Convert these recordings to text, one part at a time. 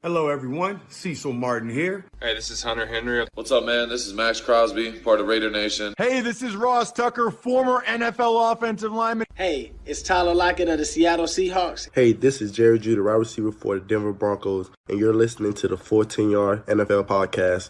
Hello, everyone. Cecil Martin here. Hey, this is Hunter Henry. What's up, man? This is Max Crosby, part of Raider Nation. Hey, this is Ross Tucker, former NFL offensive lineman. Hey, it's Tyler Lockett of the Seattle Seahawks. Hey, this is Jerry Judy, wide receiver for the Denver Broncos, and you're listening to the Full10Yard NFL podcast.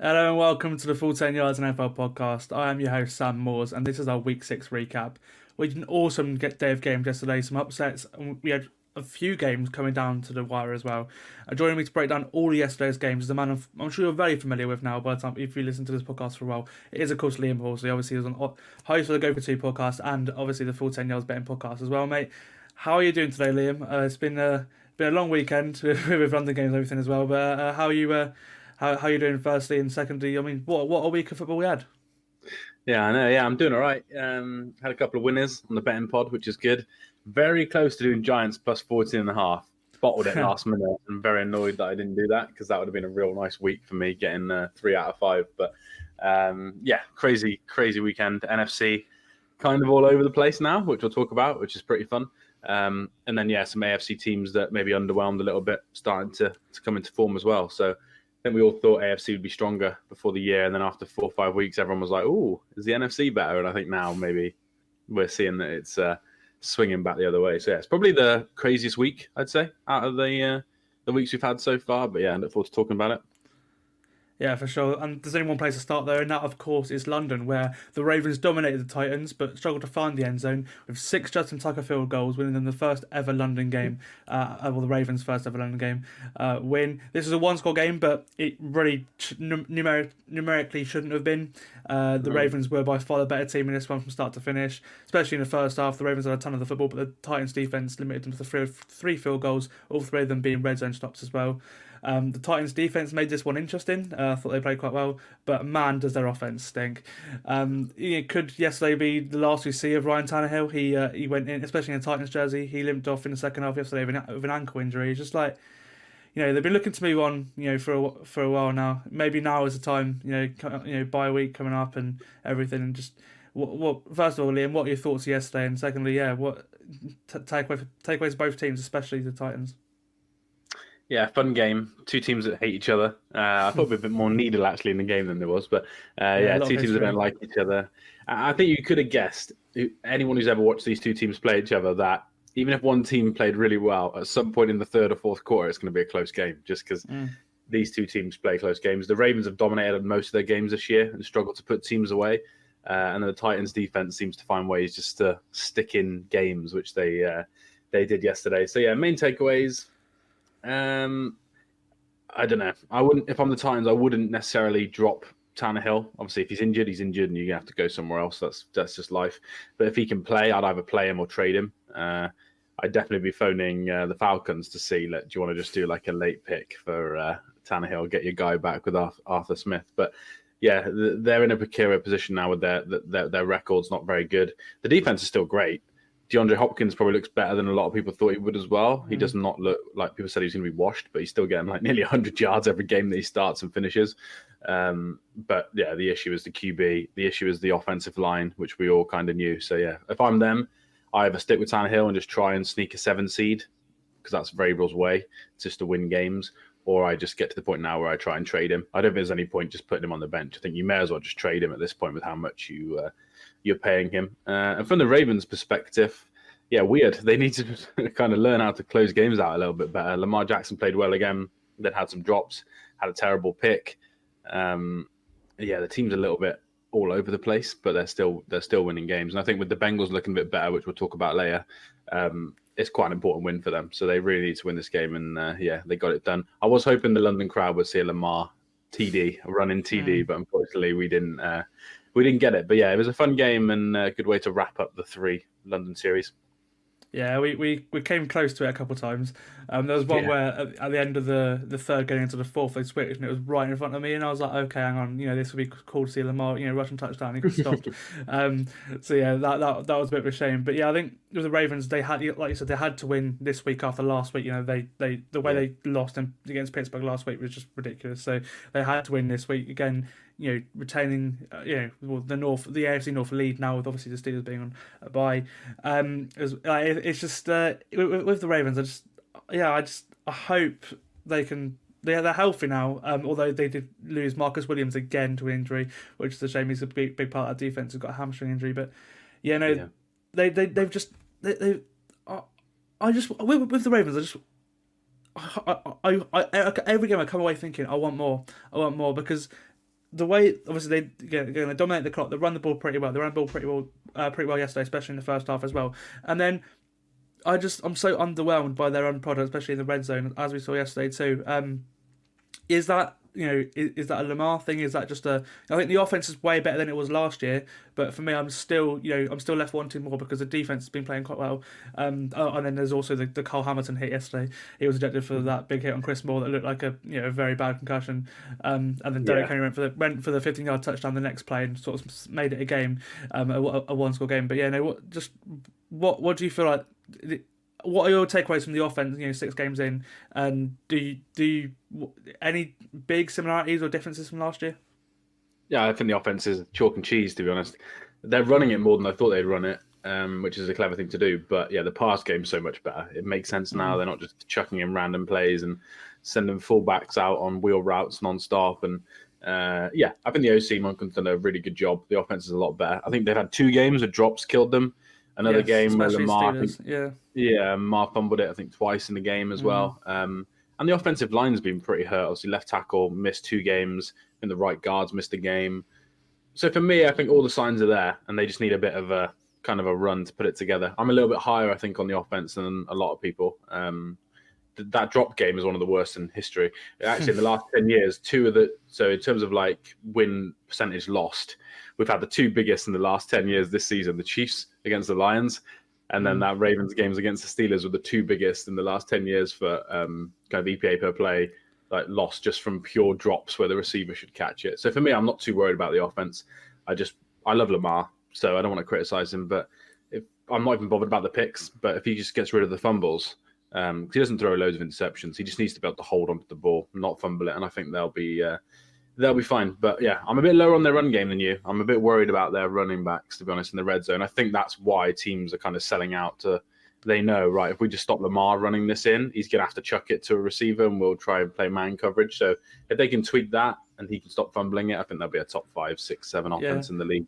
Hello and welcome to the Full 10 Yards NFL podcast. I am your host Sam Moores and this is our Week 6 recap. We had an awesome day of games yesterday, some upsets, and we had a few games coming down to the wire as well. Joining me to break down all of yesterday's games is a man I'm sure you're very familiar with now by the time if you listen to this podcast for a while. It is of course Liam Horsley. Obviously he was on host of the Go For Two podcast and obviously the Full 10 Yards betting podcast as well, mate. How are you doing today, Liam? It's been a long weekend with London games and everything as well, but how are you? How are you doing, firstly, and secondly, I mean, what a week of football we had. Yeah, I know. Yeah, I'm doing all right. Had a couple of winners on the betting pod, which is good. Very close to doing Giants plus 14.5. Bottled it last minute. I'm very annoyed that I didn't do that because that would have been a real nice week for me, getting 3 out of 5. But yeah, crazy weekend. NFC kind of all over the place now, which we'll talk about, which is pretty fun. And then, yeah, some AFC teams that maybe underwhelmed a little bit starting to come into form as well. So I think we all thought AFC would be stronger before the year, and then after 4 or 5 weeks, everyone was like, "Oh, is the NFC better?" And I think now maybe we're seeing that it's swinging back the other way. So yeah, it's probably the craziest week I'd say out of the weeks we've had so far. But yeah, I look forward to talking about it. Yeah, for sure. And there's only one place to start there, and that, of course, is London, where the Ravens dominated the Titans, but struggled to find the end zone with 6 Justin Tucker field goals, winning them the first ever London game, the Ravens' first ever London game win. This is a one-score game, but it really numerically shouldn't have been. The Ravens were by far the better team in this one from start to finish, especially in the first half. The Ravens had a ton of the football, but the Titans' defense limited them to 3 field goals, all 3 of them being red zone stops as well. The Titans' defense made this one interesting. I thought they played quite well, but man, does their offense stink. It could yesterday be the last we see of Ryan Tannehill. He went in, especially in the Titans jersey. He limped off in the second half yesterday with an ankle injury. It's just like, they've been looking to move on, for a while now. Maybe now is the time, bye week coming up and everything. And just what first of all, Liam, what are your thoughts yesterday? And secondly, what takeaways for both teams, especially the Titans. Yeah, fun game. 2 teams that hate each other. I thought it'd be a bit more needed actually in the game than there was, but 2 teams that don't like each other. I think you could have guessed, anyone who's ever watched these 2 teams play each other, that even if one team played really well, at some point in the 3rd or 4th quarter, it's going to be a close game, just because these 2 teams play close games. The Ravens have dominated most of their games this year and struggled to put teams away, and then the Titans' defense seems to find ways just to stick in games, which they did yesterday. So yeah, main takeaways. I don't know. I wouldn't, if I'm the Titans, I wouldn't necessarily drop Tannehill. Obviously, if he's injured, and you're going to have to go somewhere else. That's just life. But if he can play, I'd either play him or trade him. I'd definitely be phoning the Falcons to see, do you want to just do like a late pick for Tannehill, get your guy back with Arthur Smith? But yeah, they're in a precarious position now with their records not very good. The defense is still great. DeAndre Hopkins probably looks better than a lot of people thought he would as well. He does not look like people said he was going to be washed, but he's still getting like nearly 100 yards every game that he starts and finishes. But yeah, the issue is the QB. The issue is the offensive line, which we all kind of knew. So yeah, if I'm them, I either stick with Tannehill and just try and sneak a 7 seed, because that's Vrabel's way, just to win games, or I just get to the point now where I try and trade him. I don't think there's any point just putting him on the bench. I think you may as well just trade him at this point with how much you're paying him. And from the Ravens' perspective, yeah, weird. They need to kind of learn how to close games out a little bit better. Lamar Jackson played well again, then had some drops, had a terrible pick. The team's a little bit all over the place, but they're still winning games. And I think with the Bengals looking a bit better, which we'll talk about later, it's quite an important win for them. So they really need to win this game, and they got it done. I was hoping the London crowd would see a Lamar TD, a running TD, but unfortunately we didn't get it. But yeah, it was a fun game and a good way to wrap up the 3 London series. Yeah, we came close to it a couple of times. There was one where at the end of the 3rd, getting into the 4th, they switched and it was right in front of me, and I was like, okay, hang on, this would be cool to see Lamar, rushing touchdown. He got stopped. So yeah, that was a bit of a shame. But yeah, I think with the Ravens, they had, like you said, they had to win this week after last week. You know, the way they lost against Pittsburgh last week was just ridiculous. So they had to win this week again. You know, retaining the AFC North lead now, with obviously the Steelers being on a bye. It's just with the Ravens, I hope they can. They're healthy now, although they did lose Marcus Williams again to an injury, which is a shame. He's a big part of that defense. He's got a hamstring injury, but they've just I just with the Ravens, I every game I come away thinking I want more because the way obviously they dominate the clock, they run the ball pretty well. They ran the ball pretty well yesterday, especially in the first half as well, and then. I'm so underwhelmed by their own product, especially in the red zone, as we saw yesterday too. Is that is that a Lamar thing? Is that just I think the offense is way better than it was last year, but for me, I'm still left wanting more because the defense has been playing quite well. And then there's also the Cole Hamilton hit yesterday. He was ejected for that big hit on Chris Moore that looked like a very bad concussion. And then Derrick Henry went for the 15-yard touchdown the next play and sort of made it a game, a one-score game. But what do you feel like? What are your takeaways from the offense? 6 games in, and do you any big similarities or differences from last year? Yeah, I think the offense is chalk and cheese. To be honest, they're running it more than I thought they'd run it, which is a clever thing to do. But yeah, the pass game's so much better. It makes sense now. They're not just chucking in random plays and sending fullbacks out on wheel routes non-stop. And I think the OC Monkham's done a really good job. The offense is a lot better. I think they've had 2 games where drops killed them. Another game where Lamar, Lamar fumbled it, I think, twice in the game as well. And the offensive line's been pretty hurt. Obviously, left tackle missed 2 games, and the right guards missed a game. So for me, I think all the signs are there, and they just need a bit of a kind of a run to put it together. I'm a little bit higher, I think, on the offense than a lot of people. That drop game is one of the worst in history. Actually, in the last 10 years, so in terms of like win percentage lost, we've had the 2 biggest in the last 10 years this season, the Chiefs against the Lions, and then that Ravens games against the Steelers were the 2 biggest in the last 10 years for kind of EPA per play, like lost just from pure drops where the receiver should catch it. So for me, I'm not too worried about the offense. I love Lamar, so I don't want to criticize him, but I'm not even bothered about the picks. But if he just gets rid of the fumbles, he doesn't throw loads of interceptions. He just needs to be able to hold onto the ball, not fumble it, and I think they'll be fine. But yeah, I'm a bit lower on their run game than you. I'm a bit worried about their running backs, to be honest, in the red zone. I think that's why teams are kind of selling out they know, right, if we just stop Lamar running this in, he's going to have to chuck it to a receiver and we'll try and play man coverage. So if they can tweak that and he can stop fumbling it, I think they'll be a top 5, 6, 7 offense in the league.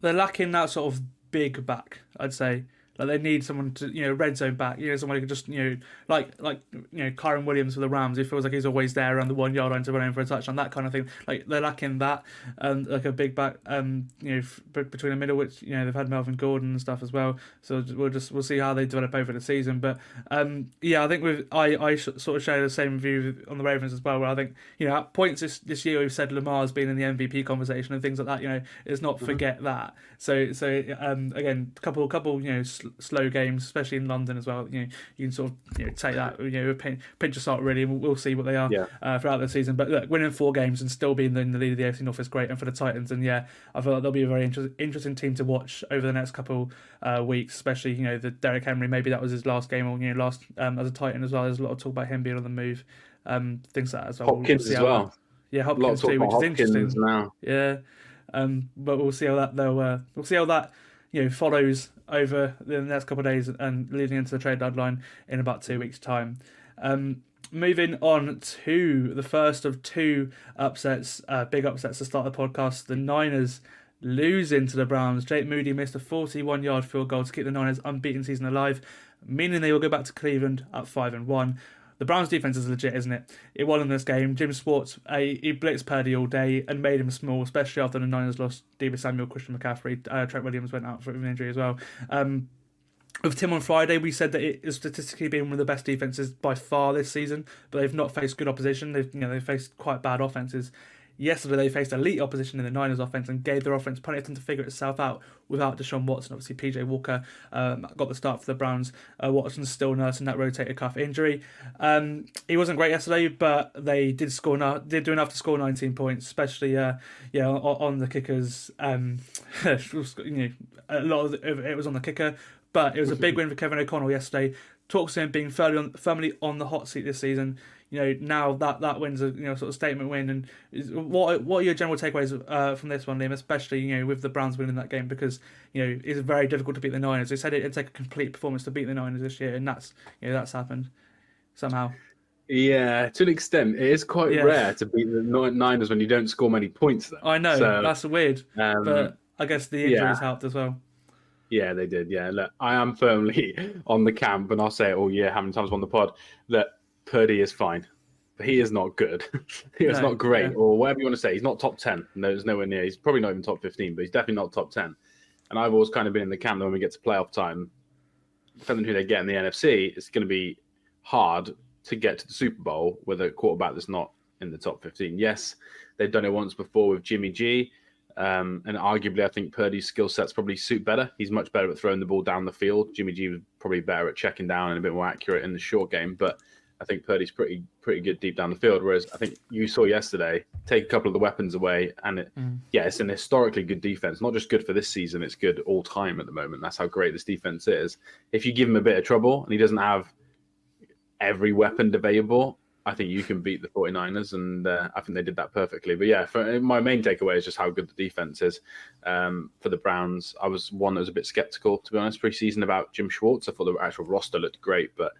They're lacking that sort of big back, I'd say. Like they need someone to, red zone back. Someone who can just, like Kyron Williams for the Rams. He feels like he's always there around the 1 yard line to run in for a touchdown, that kind of thing. Like they're lacking that, like a big back, between the middle, which they've had Melvin Gordon and stuff as well. So we'll see how they develop over the season. But I think I sort of share the same view on the Ravens as well. Where I think at points this year we've said Lamar's been in the MVP conversation and things like that. Let's not forget that. So again, couple slow games, especially in London as well. You can sort of take that pinch of salt really, and we'll see what they are throughout the season. But look, winning 4 games and still being in the lead of the AFC North is great, and for the Titans, and I feel like they'll be a very interesting team to watch over the next couple weeks, especially the Derrick Henry. Maybe that was his last game or last as a Titan as well. There's a lot of talk about him being on the move, things like that as well. Hopkins as well. Hopkins too, which is interesting now. Yeah, but we'll see how that follows over the next couple of days and leading into the trade deadline in about 2 weeks' time. Moving on to the first of 2 upsets, big upsets to start the podcast. The Niners losing to the Browns. Jake Moody missed a 41-yard field goal to keep the Niners' unbeaten season alive, meaning they will go back to Cleveland at 5-1. The Browns' defense is legit, isn't it? It won in this game. Jim Schwartz, he blitzed Purdy all day and made him small, especially after the Niners lost Deebo Samuel, Christian McCaffrey. Trent Williams went out for an injury as well. With Tim on Friday, we said that it has statistically been one of the best defenses by far this season, but they've not faced good opposition. They've faced quite bad offenses. Yesterday, they faced elite opposition in the Niners offense and gave their offense plenty of time to figure itself out without Deshaun Watson. Obviously, PJ Walker got the start for the Browns. Watson's still nursing that rotator cuff injury. He wasn't great yesterday, but they did do enough to score 19 points, especially on the kickers. A lot of it was on the kicker. But it was a big win for Kevin O'Connell yesterday. Talks to him being firmly on the hot seat this season. Now that win's a sort of statement win. And what are your general takeaways from this one, Liam? Especially with the Browns winning that game, because it's very difficult to beat the Niners. They said it'd take a complete performance to beat the Niners this year, and that's happened somehow. Yeah, to an extent, it is quite rare to beat the Niners when you don't score many points. Though. I know, that's weird, but I guess the injuries helped as well. Yeah, they did. Yeah, look, I am firmly on the camp, and I'll say it all year, how many times on the pod, that Purdy is fine, but he is not good. He's not great, or whatever you want to say. He's not top 10. No, there's nowhere near. He's probably not even top 15, but he's definitely not top 10. And I've always kind of been in the camp that when we get to playoff time, depending on who they get in the NFC, it's going to be hard to get to the Super Bowl with a quarterback that's not in the top 15. Yes, they've done it once before with Jimmy G. And arguably, I think Purdy's skill sets probably suit better. He's much better at throwing the ball down the field. Jimmy G was probably better at checking down and a bit more accurate in the short game. But I think Purdy's pretty good deep down the field. Whereas I think you saw yesterday, take a couple of the weapons away, and it's an historically good defense. Not just good for this season, it's good all time at the moment. That's how great this defense is. If you give him a bit of trouble and he doesn't have every weapon available, I think you can beat the 49ers, and I think they did that perfectly. But my main takeaway is just how good the defense is for the Browns. I was one that was a bit skeptical, to be honest, preseason about Jim Schwartz. I thought the actual roster looked great, but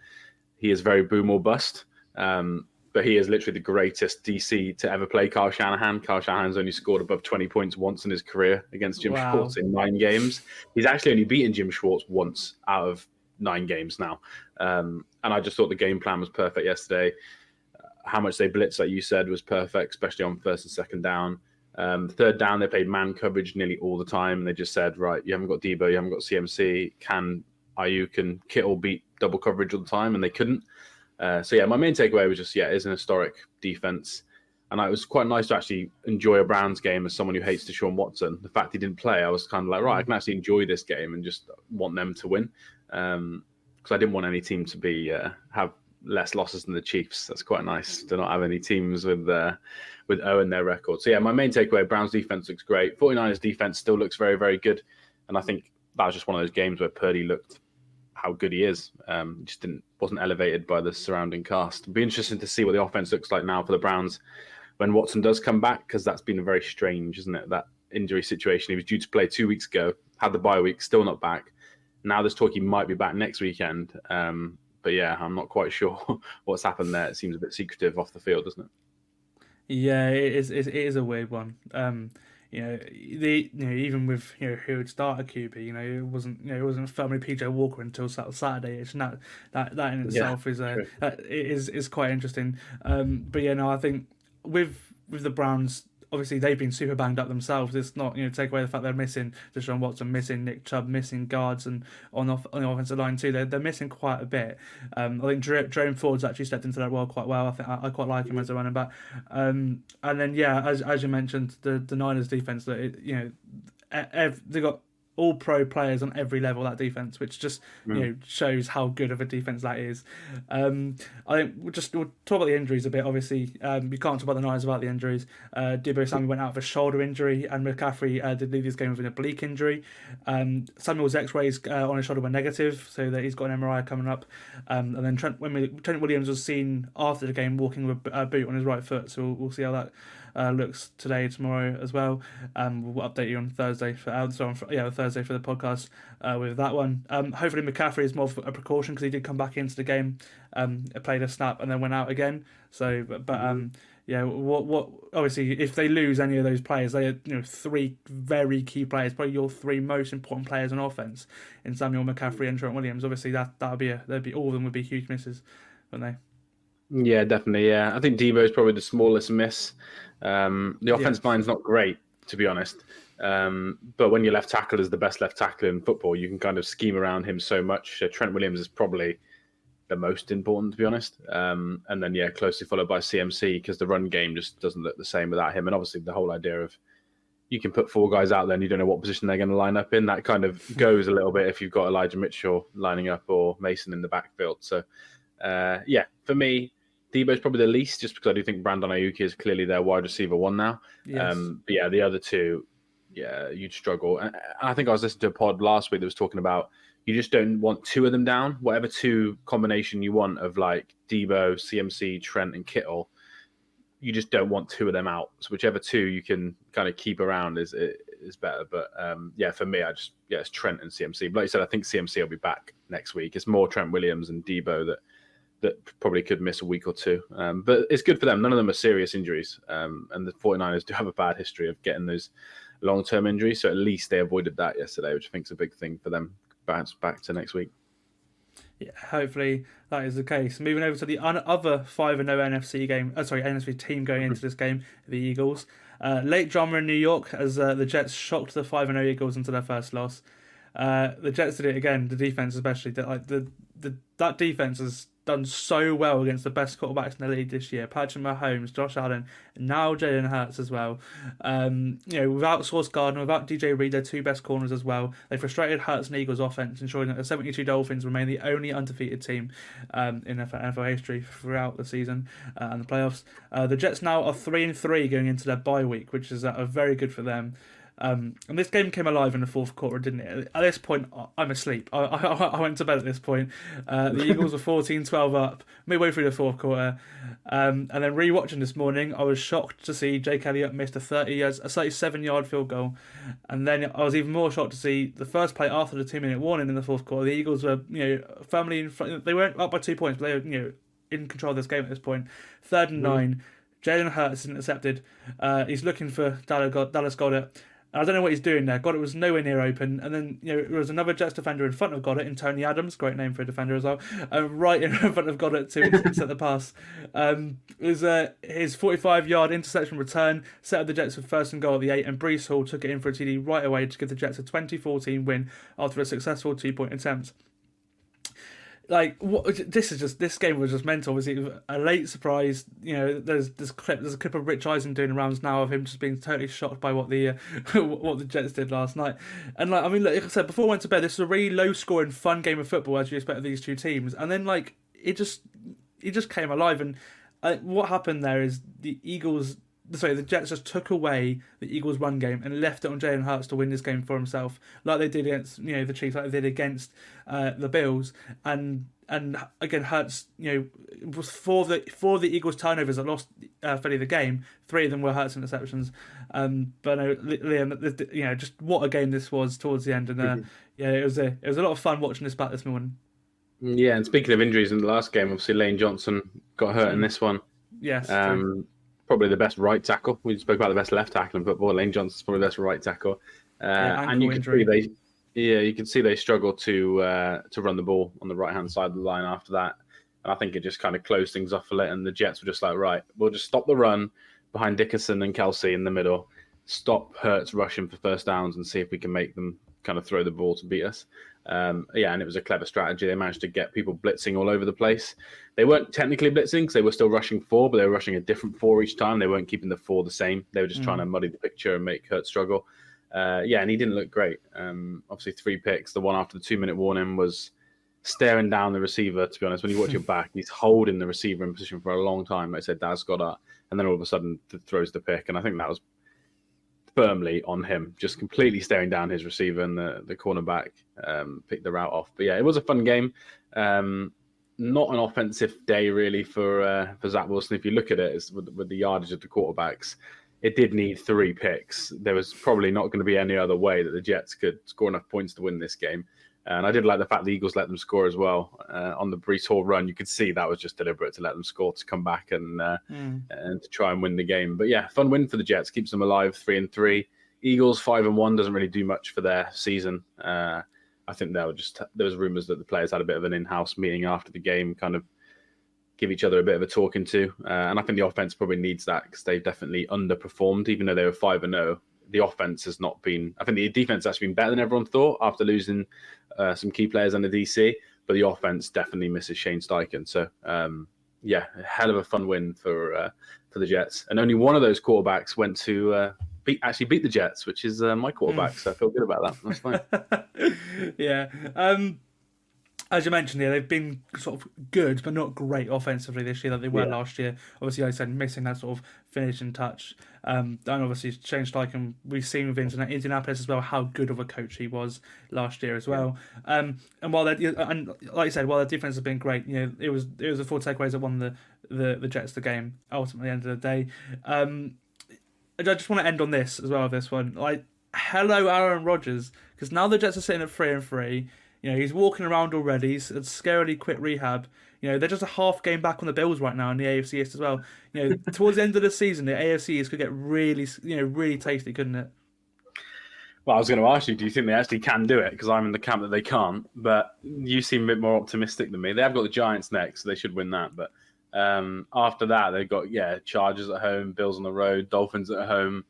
he is very boom or bust. But he is literally the greatest DC to ever play Kyle Shanahan. Kyle Shanahan's only scored above 20 points once in his career against Jim Schwartz in 9 games. He's actually only beaten Jim Schwartz once out of 9 games now. And I just thought the game plan was perfect yesterday. How much they blitzed, like you said, was perfect, especially on first and second down. Third down, they played man coverage nearly all the time. They just said, right, you haven't got Debo, you haven't got CMC. Can Ayuk and Kittle beat double coverage all the time? And they couldn't. My main takeaway was just, it's an historic defense. And it was quite nice to actually enjoy a Browns game as someone who hates Deshaun Watson. The fact he didn't play, I was kind of like, right, I can actually enjoy this game and just want them to win. Because I didn't want any team to be have less losses than the Chiefs. That's quite nice to not have any teams with 0 in their record. So my main takeaway, Browns defense looks great. 49ers defense still looks very, very good. And I think that was just one of those games where Purdy looked how good he is. Just wasn't elevated by the surrounding cast. It'll be interesting to see what the offense looks like now for the Browns when Watson does come back, because that's been very strange, isn't it? That injury situation. He was due to play 2 weeks ago, had the bye week, still not back. Now there's talk he might be back next weekend. But I'm not quite sure what's happened there. It seems a bit secretive off the field, doesn't it? Yeah, it is a weird one. Even with who would start a QB, it wasn't firmly PJ Walker until Saturday. It's not that in itself is quite interesting. I think with the Browns, obviously they've been super banged up themselves. It's not take away the fact they're missing Deshaun Watson, missing Nick Chubb, missing guards, and on the offensive line too. They're missing quite a bit. I think Jerome Ford's actually stepped into that role quite well. I think I quite like him as a running back. And then as you mentioned, the Niners defense, that they got all pro players on every level, that defense, which just shows how good of a defense that is. I think we'll talk about the injuries a bit. Obviously, you can't talk about the Niners without the injuries. Debo Samuel went out with a shoulder injury, and McCaffrey did leave this game with an oblique injury. Samuel's X-rays on his shoulder were negative, so that he's got an MRI coming up. And then Trent Williams was seen after the game walking with a boot on his right foot, so we'll see how that looks today, tomorrow as well. We'll update you on Thursday Thursday for the podcast with that one. Hopefully McCaffrey is more of a precaution, because he did come back into the game, played a snap and then went out again. So, what obviously if they lose any of those players, they are 3 very key players, probably your 3 most important players on offense in Samuel, McCaffrey and Trent Williams. Obviously that'd be all of them would be huge misses, wouldn't they? Yeah, definitely. Yeah, I think Debo is probably the smallest miss. The offensive line's not great, to be honest. But when your left tackle is the best left tackle in football, you can kind of scheme around him so much. Trent Williams is probably the most important, to be honest. And then, closely followed by CMC, because the run game just doesn't look the same without him. And obviously the whole idea of you can put 4 guys out there and you don't know what position they're going to line up in, that kind of goes a little bit if you've got Elijah Mitchell lining up or Mason in the backfield. So, for me, Debo's probably the least, just because I do think Brandon Ayuk is clearly their wide receiver 1 now. Yes. The other 2, you'd struggle. And I think I was listening to a pod last week that was talking about you just don't want two of them down. Whatever two combination you want of like Debo, CMC, Trent, and Kittle, you just don't want two of them out. So whichever two you can kind of keep around is better. But for me, it's Trent and CMC. But like you said, I think CMC will be back next week. It's more Trent Williams and Debo that probably could miss a week or two. But it's good for them. None of them are serious injuries. And the 49ers do have a bad history of getting those long-term injuries. So at least they avoided that yesterday, which I think is a big thing for them. Bounce back to next week. Yeah, hopefully that is the case. Moving over to the other 5-0 NFC team going into this game, the Eagles. Late drama in New York as the Jets shocked the 5-0 Eagles into their first loss. The Jets did it again. The defense, especially, that defense has done so well against the best quarterbacks in the league this year. Patrick Mahomes, Josh Allen, and now Jalen Hurts as well. Without Sauce Gardner, without DJ Reed, their two best corners as well. They frustrated Hurts and Eagles offense, ensuring that the 72 Dolphins remain the only undefeated team in NFL history throughout the season and the playoffs. The Jets now are 3-3 going into their bye week, which is very good for them. And this game came alive in the fourth quarter, didn't it? At this point, I'm asleep. I went to bed at this point. The Eagles were 14-12 up midway through the fourth quarter. And then rewatching this morning, I was shocked to see Jake Elliott missed a 37-yard field goal. And then I was even more shocked to see the first play after the 2-minute warning in the fourth quarter. The Eagles were, firmly in front. They weren't up by 2 points, but they were, in control of this game at this point. 3rd and 9. Jalen Hurts is intercepted. He's looking for Dallas Goedert. I don't know what he's doing there. Goddard was nowhere near open. And then, there was another Jets defender in front of Goddard, in Tony Adams, great name for a defender as well, right in front of Goddard to intercept the pass. It was his 45-yard interception return set up the Jets with 1st and goal at the 8, and Breece Hall took it in for a TD right away to give the Jets a 20-14 win after a successful 2-point attempt. This game was just mental. Was it a late surprise? There's a clip of Rich Eisen doing rounds now of him just being totally shocked by what the what the Jets did last night. And like I said before I went to bed, this is a really low scoring, fun game of football as you expect of these two teams. And then it just came alive. And what happened there is the Jets just took away the Eagles' run game and left it on Jalen Hurts to win this game for himself, like they did against the Chiefs, like they did against the Bills, and again Hurts was for the Eagles' turnovers that lost Philly the game. 3 of them were Hurts interceptions, but no, Liam, just what a game this was towards the end, and it was a lot of fun watching this back this morning. Yeah, and speaking of injuries in the last game, obviously Lane Johnson got hurt in this one. Yes. Probably the best right tackle. We spoke about the best left tackle in football. Lane Johnson's probably the best right tackle. And you can see they struggled to run the ball on the right hand side of the line after that. And I think it just kind of closed things off a little. And the Jets were just like, right, we'll just stop the run behind Dickerson and Kelsey in the middle. Stop Hurts rushing for first downs and see if we can make them kind of throw the ball to beat us. And it was a clever strategy. They managed to get people blitzing all over the place. They weren't technically blitzing because they were still rushing 4, but they were rushing a different 4 each time. They weren't keeping the 4 the same. They were just trying to muddy the picture and make Hurts struggle. And he didn't look great. Obviously 3 picks. The one after the 2-minute warning was staring down the receiver, to be honest. When you watch it back, he's holding the receiver in position for a long time. Like I said, Daz Goddard, and then all of a sudden throws the pick. And I think that was firmly on him, just completely staring down his receiver, and the cornerback picked the route off. But yeah, it was a fun game. Not an offensive day really for Zach Wilson. If you look at it, with the yardage of the quarterbacks, it did need 3 picks. There was probably not going to be any other way that the Jets could score enough points to win this game. And I did like the fact the Eagles let them score as well. On the Breece Hall run, you could see that was just deliberate to let them score, to come back and to try and win the game. But yeah, fun win for the Jets, keeps them alive, 3-3. Eagles 5-1 doesn't really do much for their season. I think there was rumours that the players had a bit of an in-house meeting after the game, kind of give each other a bit of a talking to. And I think the offense probably needs that because they've definitely underperformed, even though they were 5-0. The offense has not been. I think the defense has actually been better than everyone thought after losing some key players under DC. But the offense definitely misses Shane Steichen. So a hell of a fun win for the Jets. And only one of those quarterbacks went to beat the Jets, which is my quarterback. So I feel good about that. That's fine. Yeah. as you mentioned here, they've been sort of good but not great offensively this year that they were last year. Obviously, like I said, missing that sort of finishing touch. And obviously, Shane Steichen, we've seen with Indianapolis as well how good of a coach he was last year as well. And while like you said, while their defense has been great, it was the 4 takeaways that won the Jets the game ultimately at the end of the day. I just want to end on this as well. With this one, like, hello Aaron Rodgers, because now the Jets are sitting at 3-3. He's walking around already. He's a scarily quick rehab. They're just a half game back on the Bills right now in the AFC East as well. Towards the end of the season, the AFC East could get really, really tasty, couldn't it? Well, I was going to ask you, do you think they actually can do it? Because I'm in the camp that they can't. But you seem a bit more optimistic than me. They have got the Giants next, so they should win that. But after that, they've got Chargers at home, Bills on the road, Dolphins at home,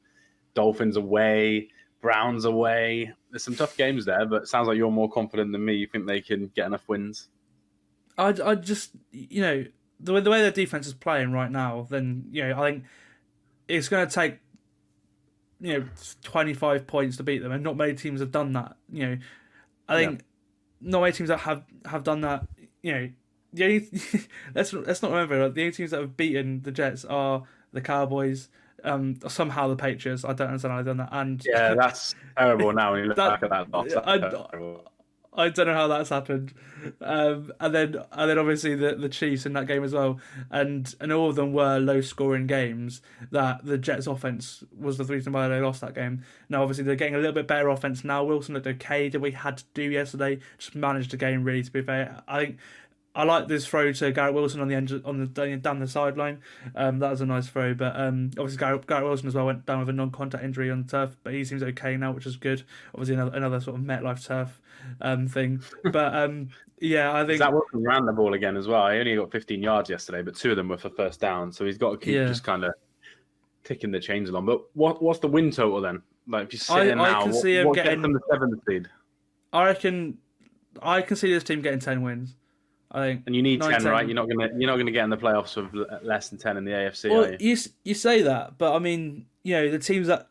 Dolphins away, Browns away. There's some tough games there, but it sounds like you're more confident than me. You think they can get enough wins? I just, the way their defense is playing right now, then, I think it's going to take, 25 points to beat them, and not many teams have done that. I think not many teams that have done that. The only let's not remember, the only teams that have beaten the Jets are the Cowboys. Somehow the Patriots. I don't understand how they've done that. And that's terrible now when you look back at that loss. I don't know how that's happened. And then obviously the Chiefs in that game as well. And all of them were low scoring games that the Jets offense was the reason why they lost that game. Now obviously they're getting a little bit better offense now. Wilson looked okay. Did we had to do yesterday? Just managed the game really, to be fair. I think I like this throw to Garrett Wilson on the end, down the sideline. That was a nice throw, but obviously Garrett Wilson as well went down with a non-contact injury on the turf, but he seems okay now, which is good. Obviously another sort of MetLife turf thing, but I think Zach Wilson ran the ball again as well. He only got 15 yards yesterday, but 2 of them were for first down, so he's got to keep just kind of ticking the chains along. But what's the win total then? Like if you sit in now, what gets them the 7th seed? I can see this team getting 10 wins. I think, and you need 10, right? You're not gonna get in the playoffs with less than 10 in the AFC. Well, are you? you say that, but I mean, the teams that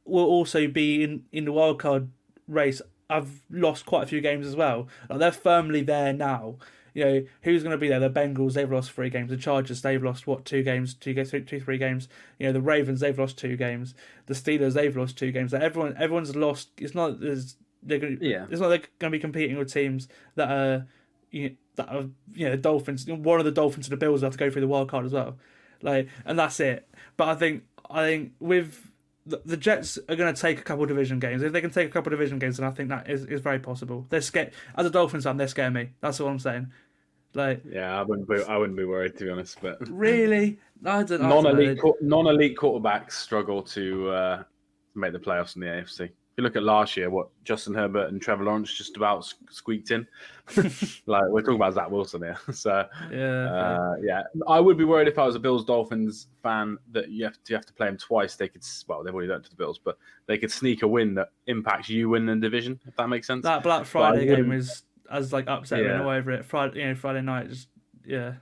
will also be in the wildcard race have lost quite a few games as well. Like, they're firmly there now. Who's going to be there? The Bengals, they've lost 3 games. The Chargers, they've lost 3 games. The Ravens, they've lost 2 games. The Steelers, they've lost 2 games. Like, everyone's lost. It's not it's not they're going to be competing with teams that are. The Dolphins. One of the Dolphins and the Bills have to go through the wild card as well, and that's it. But I think with the Jets are going to take a couple of division games. If they can take a couple of division games, then I think that is very possible. They're scared as a Dolphins fan. They're scaring me. That's all I'm saying. I wouldn't be worried, to be honest. But really, I don't. Non-elite quarterbacks struggle to make the playoffs in the AFC. If you look at last year, what Justin Herbert and Trevor Lawrence just about squeaked in. We're talking about Zach Wilson here. So I would be worried if I was a Bills-Dolphins fan that you have to play them twice. They could, they've already done it to the Bills, but they could sneak a win that impacts you winning the division, if that makes sense. That Black Friday game is as upset all over it. Friday night, Is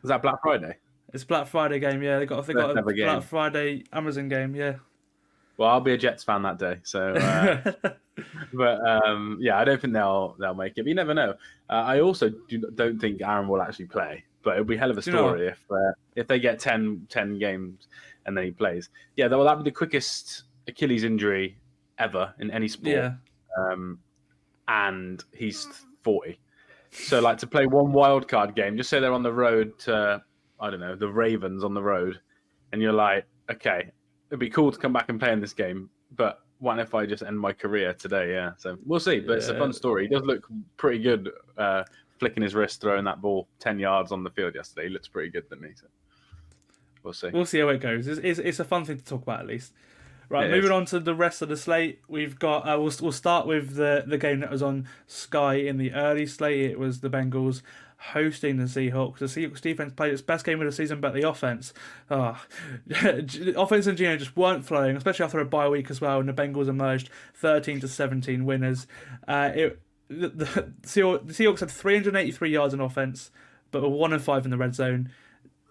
that Black Friday? It's Black Friday game. Yeah, they got a game. Black Friday Amazon game. Yeah. Well, I'll be a Jets fan that day, so. But I don't think they'll make it. But you never know. I also don't think Aaron will actually play, but it'll be a hell of a story if they get 10 games and then he plays. Yeah, that'll be the quickest Achilles injury ever in any sport. Yeah. And he's 40, so to play one wild card game. Just say they're on the road to the Ravens on the road, and you're like, okay. It'd be cool to come back and play in this game, but what if I just end my career today? Yeah, so we'll see. But it's a fun story. He does look pretty good, flicking his wrist, throwing that ball 10 yards on the field yesterday. He looks pretty good, doesn't he? So we'll see. We'll see how it goes. It's a fun thing to talk about, at least. Right, moving on to the rest of the slate. We've got. We'll start with the game that was on Sky in the early slate. It was the Bengals hosting the Seahawks. The Seahawks defense played its best game of the season, but the offense, offense and Gino just weren't flowing, especially after a bye week as well. And the Bengals emerged 13-17 winners. The Seahawks had 383 yards in offense, but were 1-5 in the red zone.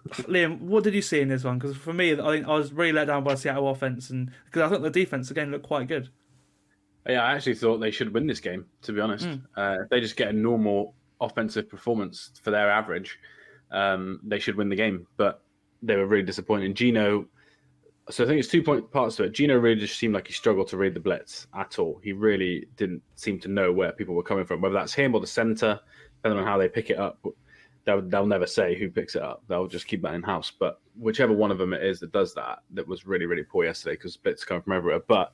Liam, what did you see in this one? Because for me, I think I was really let down by the Seattle offense, and because I thought the defense again looked quite good. Yeah, I actually thought they should win this game. To be honest, if they just get a normal offensive performance for their average, they should win the game. But they were really disappointing. Gino, so I think it's 2 parts to it. Gino really just seemed like he struggled to read the blitz at all. He really didn't seem to know where people were coming from, whether that's him or the center, depending on how they pick it up. They'll never say who picks it up. They'll just keep that in-house. But whichever one of them it is that does that was really, really poor yesterday because blitz come from everywhere. But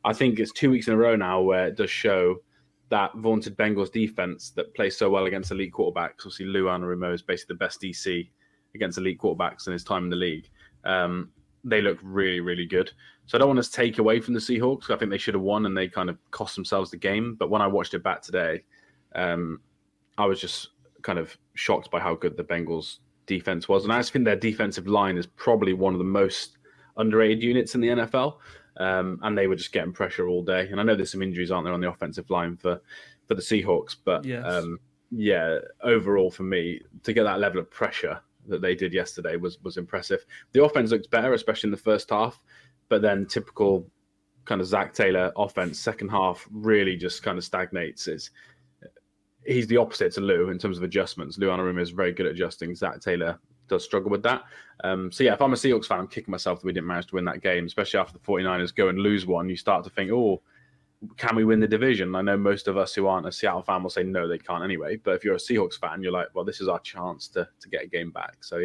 I think it's 2 weeks in a row now where it does show that vaunted Bengals defense that plays so well against elite quarterbacks. Obviously, Lou Anarumo is basically the best DC against elite quarterbacks in his time in the league. They look really, really good. So I don't want to take away from the Seahawks. I think they should have won and they kind of cost themselves the game. But when I watched it back today, I was just kind of shocked by how good the Bengals defense was. And I just think their defensive line is probably one of the most underrated units in the NFL. And they were just getting pressure all day. And I know there's some injuries, aren't there, on the offensive line for the Seahawks. But yes. Overall for me, to get that level of pressure that they did yesterday was impressive. The offense looked better, especially in the first half. But then typical kind of Zach Taylor offense, second half really just kind of stagnates. He's the opposite to Lou in terms of adjustments. Lou Anarumo is very good at adjusting. Zach Taylor does struggle with that. If I'm a Seahawks fan, I'm kicking myself that we didn't manage to win that game, especially after the 49ers go and lose one. You start to think, can we win the division? I know most of us who aren't a Seattle fan will say, no, they can't anyway. But if you're a Seahawks fan, you're like, well, this is our chance to get a game back. So,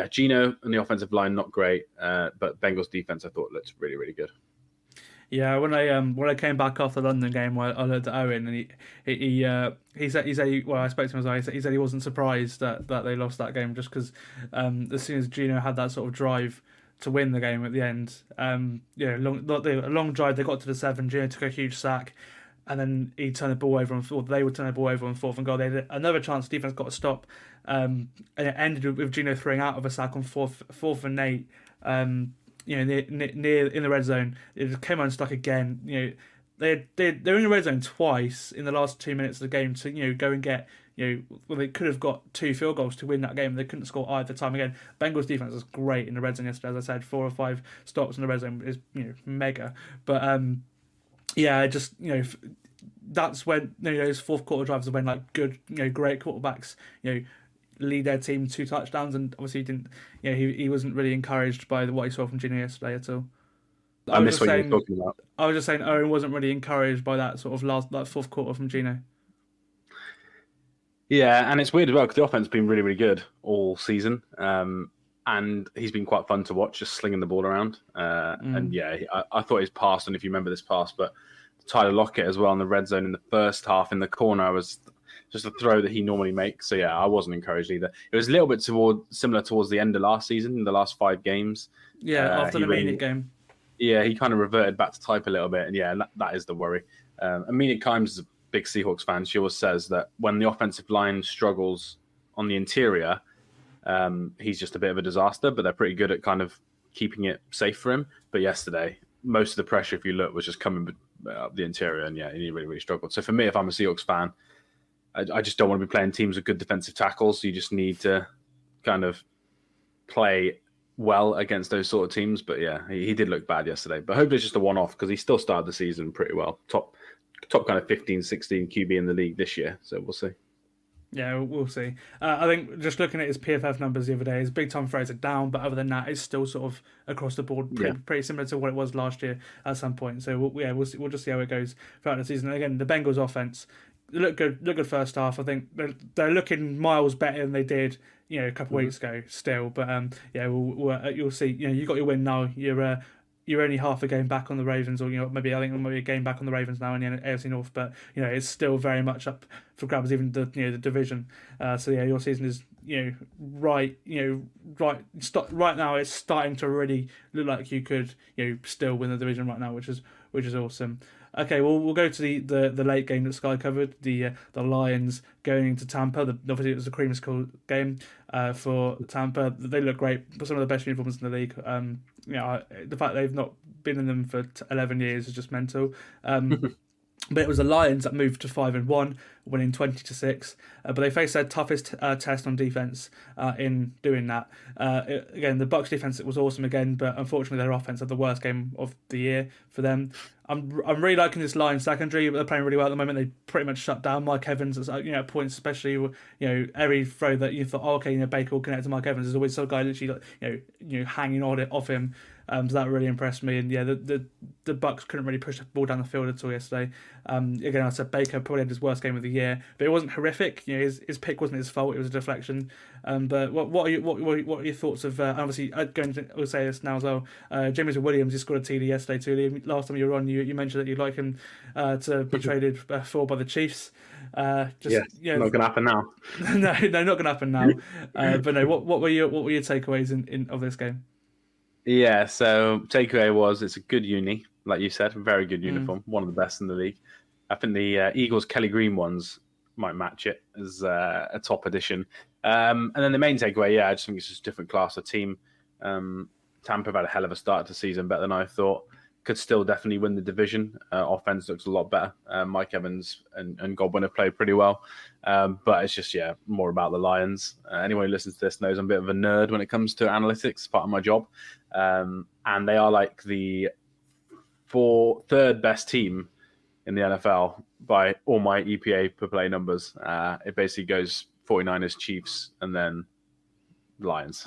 Gino and the offensive line, not great. But Bengals defense, I thought looked really, really good. Yeah, when I came back off the London game, I looked at Owen and he said I spoke to him as well. He said he wasn't surprised that they lost that game just because as soon as Gino had that sort of drive to win the game at the end, a long drive, they got to the 7. Gino took a huge sack, and then he turned the ball over they would turn the ball over on 4th and goal. They had another chance. Defense got a stop, and it ended with Gino throwing out of a sack on 4th and 8. Near in the red zone. It came unstuck again. They were in the red zone twice in the last 2 minutes of the game to go and get they could have got 2 field goals to win that game. They couldn't score either time again. Bengals defense was great in the red zone yesterday. As I said, 4 or 5 stops in the red zone is mega. But that's when those fourth quarter drives are when like good great quarterbacks lead their team 2 touchdowns, and obviously he didn't. He wasn't really encouraged by what he saw from Gino yesterday at all. I missed what you were talking about. I was just saying Owen wasn't really encouraged by that sort of that fourth quarter from Gino. Yeah, and it's weird as well because the offense has been really, really good all season, and he's been quite fun to watch, just slinging the ball around. I thought his pass, and if you remember this pass, but Tyler Lockett as well in the red zone in the first half in the corner was just a throw that he normally makes. So, I wasn't encouraged either. It was a little bit similar towards the end of last season, in the last 5 games. Yeah, after the Munich game. Yeah, he kind of reverted back to type a little bit. And, that is the worry. Aminia Kimes is a big Seahawks fan. She always says that when the offensive line struggles on the interior, he's just a bit of a disaster, but they're pretty good at kind of keeping it safe for him. But yesterday, most of the pressure, if you look, was just coming up the interior. And, he really, really struggled. So, for me, if I'm a Seahawks fan, I just don't want to be playing teams with good defensive tackles. You just need to kind of play well against those sort of teams. But he did look bad yesterday. But hopefully it's just a one-off because he still started the season pretty well. Top kind of 15, 16 QB in the league this year. So we'll see. Yeah, we'll see. I think just looking at his PFF numbers the other day, his big time throws are down, but other than that, it's still sort of across the board pretty similar to what it was last year at some point. So we'll just see how it goes throughout the season. And again, the Bengals offense look good first half. I think they're looking miles better than they did a couple of weeks ago still. But you'll see. You got your win now. You're only half a game back on the Ravens, or maybe a game back on the Ravens now in the AFC North. But it's still very much up for grabs, even the division. Your season is right now. It's starting to really look like you could still win the division right now, which is awesome. Okay, well, we'll go to the late game that Sky covered, the Lions going into Tampa. Obviously, it was a creamsicle game for Tampa. They look great. Some of the best uniforms in the league. The fact they've not been in them for 11 years is just mental. But it was the Lions that moved to 5-1, winning 20-6. But they faced their toughest test on defense in doing that. Again, the Bucs defense was awesome again, but unfortunately their offense had the worst game of the year for them. I'm really liking this Lions secondary. They're playing really well at the moment. They pretty much shut down Mike Evans at points, especially every throw that you thought, okay, Baker will connect to Mike Evans. There's always some guy literally hanging on it off him. So that really impressed me. And yeah, the Bucs couldn't really push the ball down the field at all yesterday. Again, I said Baker probably had his worst game of the year, but it wasn't horrific. His pick wasn't his fault. It was a deflection. But what are your thoughts of? Obviously, I'll say this now as well. James Williams, he scored a TD yesterday too. Last time you were on, you mentioned that you'd like him to be traded for by the Chiefs. Not going to happen now. No, not going to happen now. But no, what were your takeaways in of this game? Yeah, so takeaway was it's a good uni, like you said, very good uniform, one of the best in the league. I think the Eagles Kelly Green ones might match it as a top edition. And then the main takeaway, I just think it's just a different class of team. Tampa have had a hell of a start to the season, better than I thought. Could still definitely win the division. Offense looks a lot better. Mike Evans and Godwin have played pretty well. But it's just, more about the Lions. Anyone who listens to this knows I'm a bit of a nerd when it comes to analytics, part of my job. And they are like the third best team in the NFL by all my EPA per play numbers. It basically goes 49ers, Chiefs, and then Lions.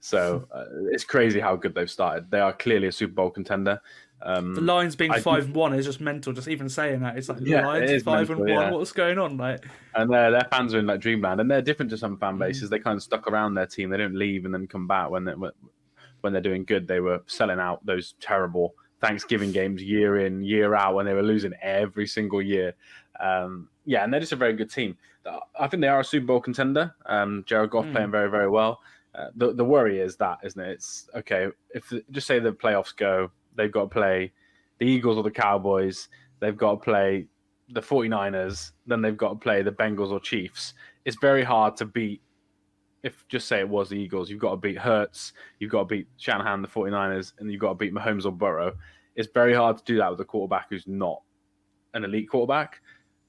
So it's crazy how good they've started. They are clearly a Super Bowl contender. The Lions being 5-1 is just mental. Just even saying that, it's like the Lions 5-1. Yeah. What's going on? Like, and their fans are in like dreamland, and they're different to some fan bases. They kind of stuck around their team. They don't leave and then come back when they're doing good. They were selling out those terrible Thanksgiving games year in, year out when they were losing every single year. And they're just a very good team. I think they are a Super Bowl contender. Jared Goff playing very, very well. The worry is that, isn't it? It's okay. If just say the playoffs go, they've got to play the Eagles or the Cowboys. They've got to play the 49ers. Then they've got to play the Bengals or Chiefs. It's very hard to beat. If just say it was the Eagles, you've got to beat Hurts, you've got to beat Shanahan, the 49ers, and you've got to beat Mahomes or Burrow. It's very hard to do that with a quarterback who's not an elite quarterback.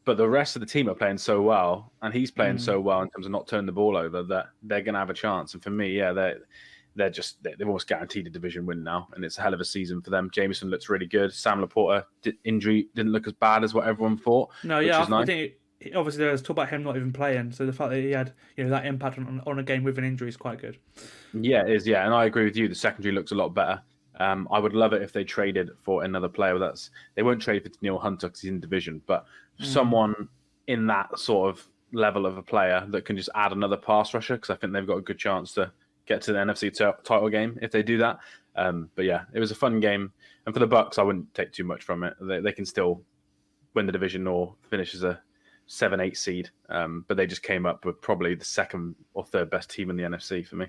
But the rest of the team are playing so well, and he's playing so well in terms of not turning the ball over, that they're going to have a chance. And for me, they've almost guaranteed a division win now, and it's a hell of a season for them. Jameson looks really good. Sam Laporta injury didn't look as bad as what everyone thought. No, yeah, I think obviously there was talk about him not even playing, so the fact that he had that impact on a game with an injury is quite good. Yeah, it is. Yeah, and I agree with you. The secondary looks a lot better. I would love it if they traded for another player. They won't trade for Daniil Hunter because he's in division, but someone in that sort of level of a player that can just add another pass rusher, because I think they've got a good chance to get to the NFC title game if they do that. But yeah, it was a fun game, and for the Bucs, I wouldn't take too much from it. They can still win the division or finish as a 7-8 seed, but they just came up with probably the second or third best team in the NFC for me.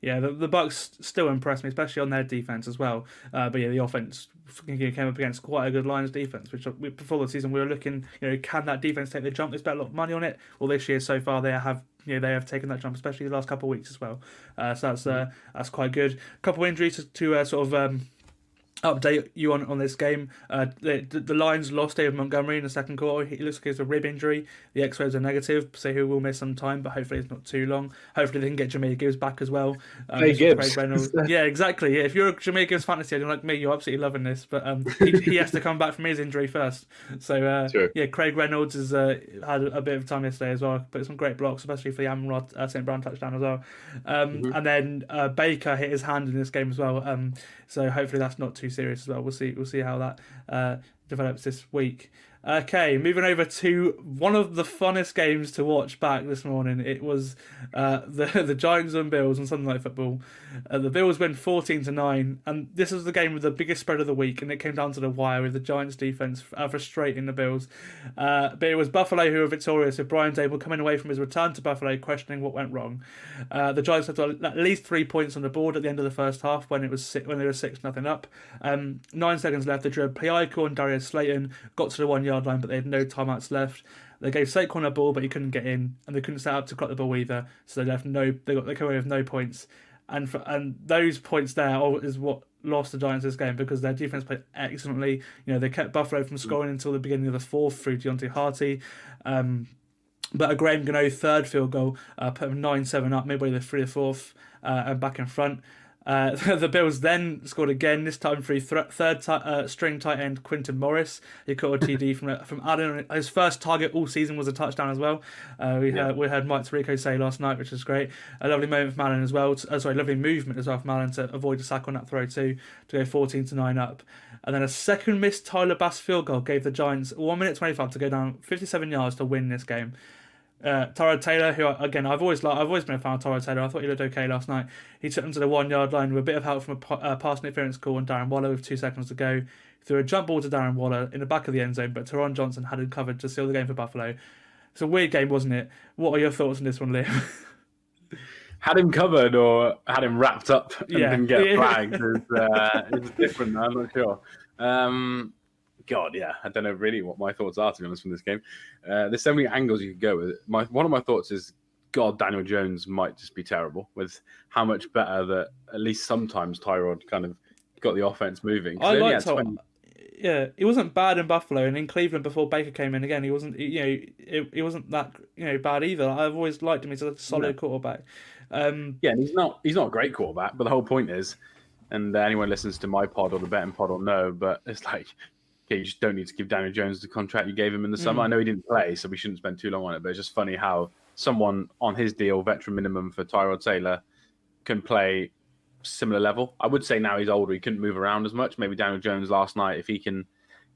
Yeah, the Bucs still impressed me, especially on their defense as well. But yeah, the offense came up against quite a good Lions defense, which before the season we were looking, can that defense take the jump? They spent a lot of money on it. Well, this year so far they have taken that jump, especially the last couple of weeks as well. So that's quite good. A couple of injuries to sort of update you on this game. The Lions lost David Montgomery in the second quarter. He looks like it's a rib injury. The X-rays are negative, so he will miss some time, but hopefully it's not too long. Hopefully they can get Jameer Gibbs back as well. Gibbs. Yeah, exactly. Yeah, if you're a Jameer Gibbs fantasy owner like me, you're absolutely loving this, but he has to come back from his injury first. So sure. Yeah, Craig Reynolds has had a bit of time yesterday as well, but some great blocks, especially for the Amon-Ra St. Brown touchdown as well. And then Baker hit his hand in this game as well. So hopefully that's not too serious as well. We'll see how that develops this week. Okay, moving over to one of the funnest games to watch back this morning. It was the Giants and Bills on Sunday Night Football. The Bills win 14-9, and this was the game with the biggest spread of the week, and it came down to the wire with the Giants defense frustrating the Bills. But it was Buffalo who were victorious, with Brian Dable coming away from his return to Buffalo questioning what went wrong. The Giants had at least 3 points on the board at the end of the first half when they were 6-0 up. 9 seconds left. They drew a PI call on Darius Slayton, got to the 1 yard line, but they had no timeouts left. They gave Saquon a ball, but he couldn't get in, and they couldn't set up to clock the ball either. So they came away with no points, and those points there is what lost the Giants this game because their defense played excellently. They kept Buffalo from scoring until the beginning of the fourth through Deontay Harty. But a Graham Gano third field goal put them 9-7 up midway through the fourth and back in front. The Bills then scored again, this time through third string tight end Quinton Morris. He caught a TD from Allen. His first target all season was a touchdown as well. We heard Mike Tirico say last night, which is great. A lovely moment from Allen as well. Lovely movement as well from Allen to avoid a sack on that throw too, to go 14-9 up. And then a second missed Tyler Bass field goal gave the Giants 1 minute 25 to go down 57 yards to win this game. Tyrod Taylor, who again I've always been a fan of Tyrod Taylor. I thought he looked okay last night. He took them to the 1 yard line with a bit of help from a pass interference call on Darren Waller with 2 seconds to go. Threw a jump ball to Darren Waller in the back of the end zone, but Teron Johnson had him covered to seal the game for Buffalo. It's a weird game, wasn't it? What are your thoughts on this one, Liam? Had him covered or had him wrapped up and didn't get flagged is different. I'm not sure. God, yeah, I don't know really what my thoughts are, to be honest, from this game. There's so many angles you could go with it. One of my thoughts is, God, Daniel Jones might just be terrible with how much better that at least sometimes Tyrod kind of got the offense moving. I liked he wasn't bad in Buffalo, and in Cleveland before Baker came in again, he wasn't he wasn't that bad either. I've always liked him. He's a solid quarterback. And he's not a great quarterback, but the whole point is, and anyone listens to my pod or the betting pod will know, but it's like, okay, you just don't need to give Daniel Jones the contract you gave him in the summer. I know he didn't play, so we shouldn't spend too long on it, but it's just funny how someone on his deal, veteran minimum for Tyrod Taylor, can play similar level. I would say now he's older, he couldn't move around as much. Maybe Daniel Jones last night, if he can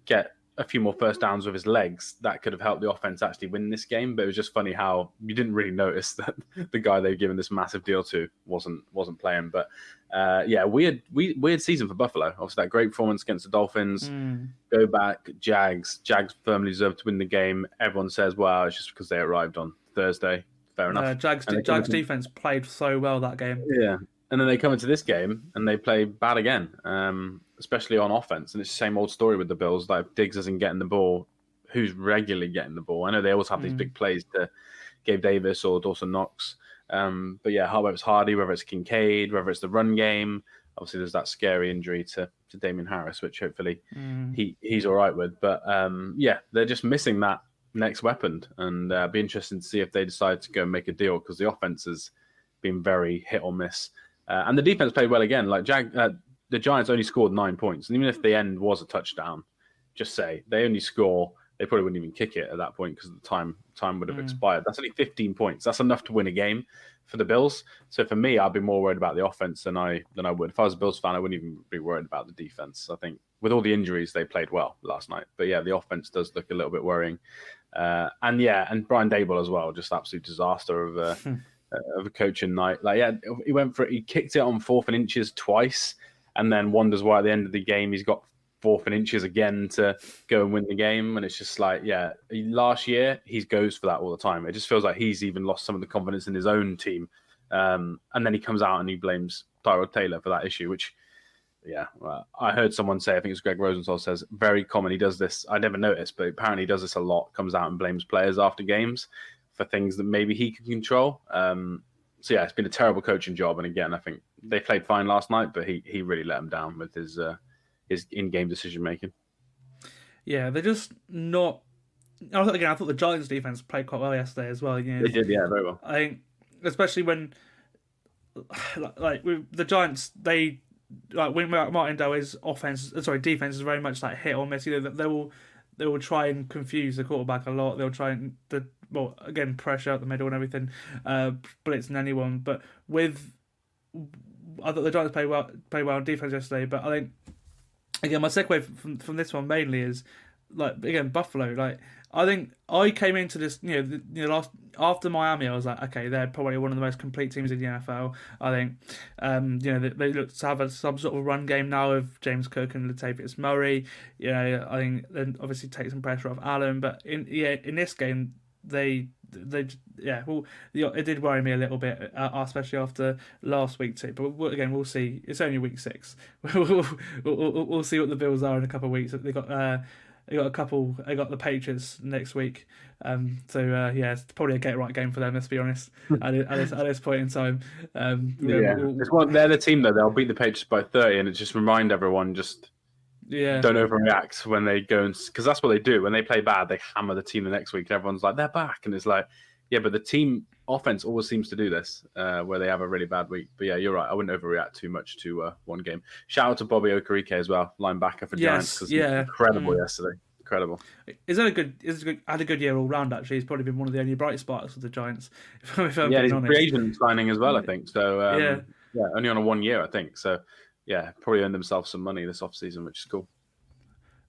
get a few more first downs with his legs, that could have helped the offense actually win this game. But it was just funny how you didn't really notice that the guy they've given this massive deal to wasn't playing. But weird season for Buffalo. Obviously that great performance against the Dolphins. Go back, Jags firmly deserved to win the game. Everyone says, well, it's just because they arrived on Thursday. Fair enough. Jags defense played so well that game. Yeah. And then they come into this game and they play bad again, especially on offense. And it's the same old story with the Bills. Like, Diggs isn't getting the ball. Who's regularly getting the ball? I know they always have these big plays to Gabe Davis or Dawson Knox. But yeah, whether it's Hardy, whether it's Kincaid, whether it's the run game. Obviously, there's that scary injury to Damian Harris, which hopefully he's all right with. But they're just missing that next weapon. And be interesting to see if they decide to go and make a deal, because the offense has been very hit or miss. And the defense played well again. Like the Giants only scored 9 points, and even if the end was a touchdown, just say they only score, they probably wouldn't even kick it at that point because the time would have expired. That's only 15 points. That's enough to win a game for the Bills. So for me, I'd be more worried about the offense than I would. If I was a Bills fan, I wouldn't even be worried about the defense. I think with all the injuries, they played well last night. But yeah, the offense does look a little bit worrying. And Brian Daboll as well, just absolute disaster of a coaching night. He went for it. He kicked it on 4th and inches twice, and then wonders why at the end of the game he's got 4th and inches again to go and win the game. And it's just like, last year he goes for that all the time. It just feels like he's even lost some of the confidence in his own team. And then he comes out and he blames Tyrod Taylor for that issue, which, I heard someone say, I think it's Greg Rosenthal, says very common. He does this. I never noticed, but apparently he does this a lot. Comes out and blames players after games for things that maybe he can control. It's been a terrible coaching job. And again, I think they played fine last night, but he really let them down with his in-game decision making. Yeah, they're just not. I thought the Giants' defense played quite well yesterday as well. They did, very well. I think, especially when, with the Giants, when Martindale's defense is very much like hit or miss. They will try and confuse the quarterback a lot. They'll try and pressure out the middle and everything, blitzing anyone. But I thought the Giants played well on defense yesterday. But I think, again, my segue from this one mainly is Buffalo. I think I came into this, after Miami, I was like, okay, they're probably one of the most complete teams in the NFL. I think, they look to have some sort of run game now with James Cook and Latavius Murray. I think then obviously take some pressure off Allen, but in this game, it did worry me a little bit, especially after last week too. But again, we'll see. It's only week 6. We'll see what the Bills are in a couple of weeks. They got They got a couple. They got the Patriots next week. It's probably a get right game for them. Let's be honest. at this point in time, they're the team though. They'll beat the Patriots by 30, and it just remind everyone just don't overreact when they go, because that's what they do when they play bad. They hammer the team the next week, and everyone's like they're back, and it's like but the team offense always seems to do this where they have a really bad week. But yeah, you're right. I wouldn't overreact too much to one game. Shout out to Bobby Okereke as well, linebacker for Giants, because incredible yesterday. Incredible. Had a good year all round. Actually, he's probably been one of the only bright spots of the Giants. If I'm being he's honest. free agent signing as well, I think. So only on a 1 year, I think. So yeah, probably earned himself some money this offseason, which is cool.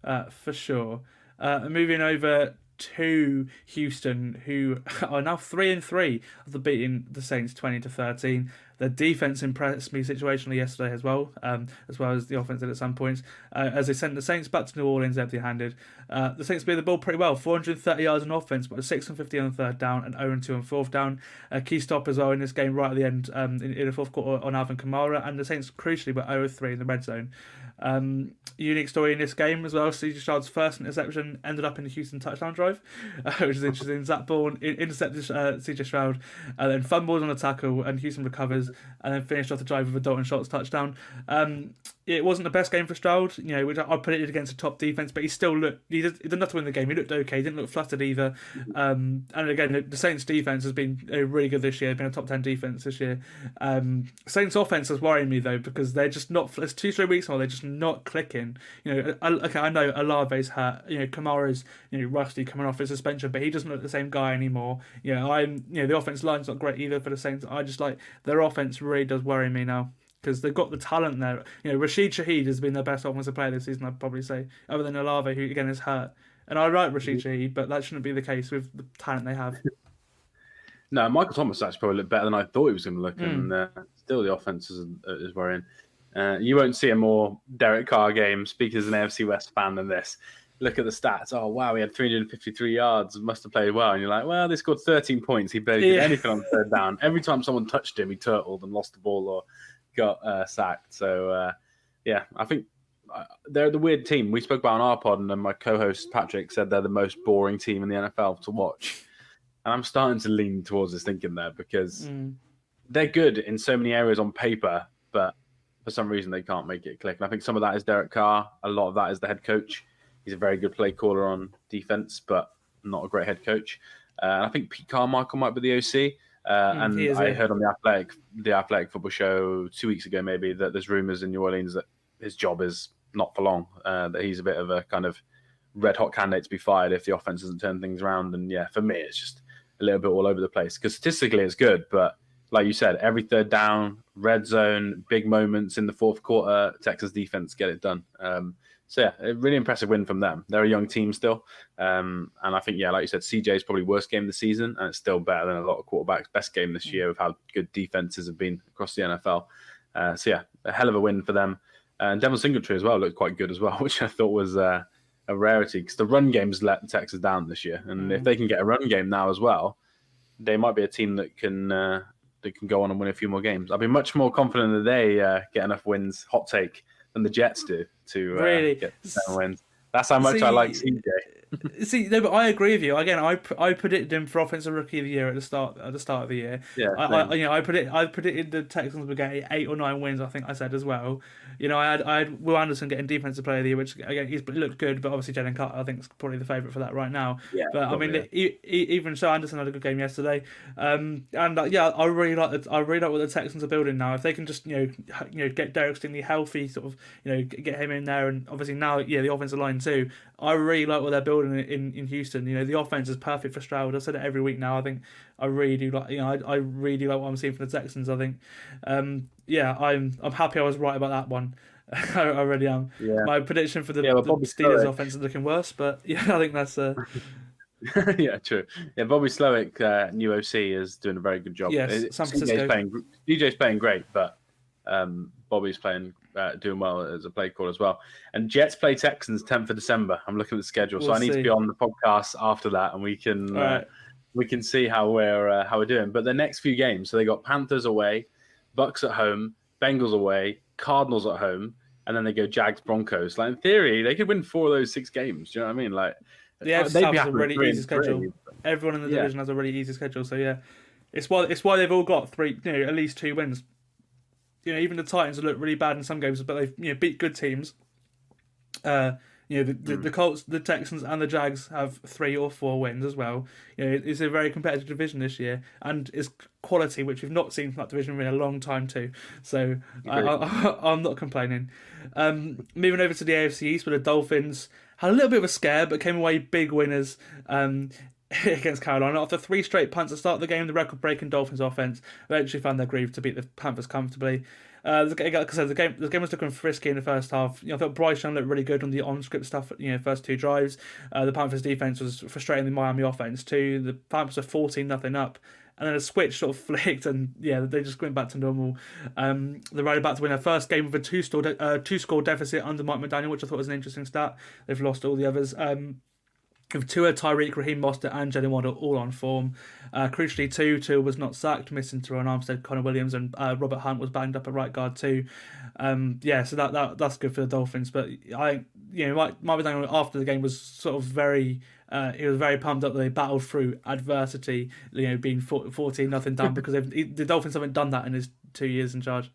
For sure. Moving over to Houston, who are now 3-3 after beating the Saints 20-13. The defense impressed me situationally yesterday as well as the offense did at some points, as they sent the Saints back to New Orleans empty-handed. The Saints played the ball pretty well, 430 yards on offense, but 6-50 on third down and 0-2 on fourth down. A key stop as well in this game right at the end in the fourth quarter on Alvin Kamara, and the Saints crucially were 0-3 in the red zone. Unique story in this game as well. C.J. Stroud's first interception ended up in the Houston touchdown drive, which is interesting. Zach Bourne intercepted C.J. Stroud, and then fumbles on a tackle, and Houston recovers, and then finished off the drive with a Dalton Schultz touchdown. It wasn't the best game for Stroud, which I predicted against a top defense, but he did enough to win the game. He looked okay, he didn't look flustered either. And again, the Saints defense has been really good this year. They've been a top 10 defense this year. Saints offense is worrying me though, because they're just not. It's 2 straight weeks now. They're just not clicking. I know Olave's hurt. Kamara's rusty coming off his suspension, but he doesn't look the same guy anymore. The offense line's not great either for the Saints. I just their offense really does worry me now, because they've got the talent there. Rashid Shaheed has been their best offensive player this season, I'd probably say, other than Olave, who again is hurt. And I like Rashid Shaheed, but that shouldn't be the case with the talent they have. No, Michael Thomas actually probably looked better than I thought he was going to look, and still the offense is worrying. You won't see a more Derek Carr game, speaking as an AFC West fan, than this. Look at the stats. Oh, wow, he had 353 yards, must have played well. And you're like, well, they scored 13 points. He barely did anything on third down. Every time someone touched him, he turtled and lost the ball or got sacked. So, I think they're the weird team. We spoke about on our pod, and then my co-host Patrick said they're the most boring team in the NFL to watch. And I'm starting to lean towards this thinking there, because they're good in so many areas on paper, but for some reason they can't make it click. And I think some of that is Derek Carr. A lot of that is the head coach. He's a very good play caller on defense, but not a great head coach. And I think Pete Carmichael might be the OC. I heard on the Athletic Football Show 2 weeks ago, maybe, that there's rumors in New Orleans that his job is not for long, that he's a bit of a kind of red hot candidate to be fired if the offense doesn't turn things around. And for me, it's just a little bit all over the place, because statistically it's good, but like you said, every third down, red zone, big moments in the fourth quarter, Texas defense get it done. A really impressive win from them. They're a young team still. And I think, like you said, CJ's probably worst game of the season, and it's still better than a lot of quarterbacks' best game this year with how good defenses have been across the NFL. A hell of a win for them. And Devin Singletary as well looked quite good as well, which I thought was a rarity, because the run game's let Texas down this year. And if they can get a run game now as well, they might be a team that can go on and win a few more games. I'd be much more confident that they get enough wins, hot take, than the Jets do to really get 7 wins. That's how much I like CJ. No, but I agree with you. Again, I predicted him for offensive rookie of the year at the start of the year. Yeah, I predicted the Texans would get 8 or 9 wins. I think I said as well. I had Will Anderson getting defensive player of the year, which again he looked good, but obviously Jalen Carter I think is probably the favourite for that right now. Yeah, but probably, even so, Anderson had a good game yesterday. I really like what the Texans are building now. If they can just get Derek Stingley healthy, sort of get him in there, and obviously now the offensive line too. I really like what they're building in Houston. The offense is perfect for Stroud. I said it every week now. I think I really do like. I really like what I'm seeing from the Texans. I think, I'm happy I was right about that one. I really am. Yeah. My prediction for the Steelers offense is looking worse, but I think that's. Yeah, true. Yeah, Bobby Slowick, new OC, is doing a very good job. Yes, San Francisco. DJ's playing great, but Bobby's doing well as a play call as well. And Jets play Texans 10th of December. I'm looking at the schedule, so I need to be on the podcast after that, and we can see how we're doing. But the next few games, so they got Panthers away, Bucks at home, Bengals away, Cardinals at home, and then they go Jags Broncos. Like in theory, they could win 4 of those 6 games. Do you know what I mean? Like The AFC they'd South be has a happy with really 3 easy and 3. schedule. Everyone in the division has a really easy schedule. So yeah, it's why they've all got 3, at least 2 wins. Even the Titans look really bad in some games, but they've beat good teams. The Colts, the Texans, and the Jags have 3 or 4 wins as well. It's a very competitive division this year, and it's quality which we've not seen from that division in a long time too. So I'm not complaining. Moving over to the AFC East, where the Dolphins had a little bit of a scare, but came away big winners. Against Carolina. After 3 straight punts to start the game, the record-breaking Dolphins offense eventually found their groove to beat the Panthers comfortably. Like I said, the game was looking frisky in the first half. I thought Bryce Young looked really good on the on-script stuff. First 2 drives, the Panthers defense was frustrating the Miami offense too. The Panthers were 14-0 up, and then a switch sort of flicked, and they just went back to normal. They're right about to win their first game with a 2-score deficit under Mike McDaniel, which I thought was an interesting stat. They've lost all the others. With Tua, Tyreek, Raheem Mostert, and Jalen Waddle all on form. Crucially, Tua was not sacked, missing Teron Armstead, Connor Williams, and Robert Hunt was banged up at right guard too. So that's good for the Dolphins. But Mike McDaniel after the game was sort of very. He was very pumped up that they battled through adversity, being 14-0 down because the Dolphins haven't done that in his 2 years in charge.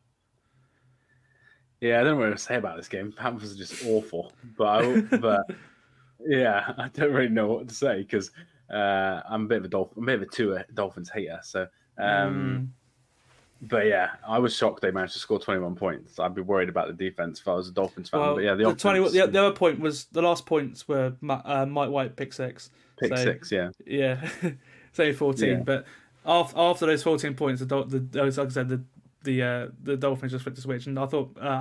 Yeah, I don't know what to say about this game. Panthers are just awful, but. Yeah, I don't really know what to say because I'm a bit of a Tua Dolphins hater. So, but yeah, I was shocked they managed to score 21 points. I'd be worried about the defense if I was a Dolphins fan. Well, but yeah, the other point was the last points were Mike White pick 6. Pick 6, yeah. Yeah, it's only 14, yeah. but after those 14 points, like I said, the Dolphins just flipped the switch, and I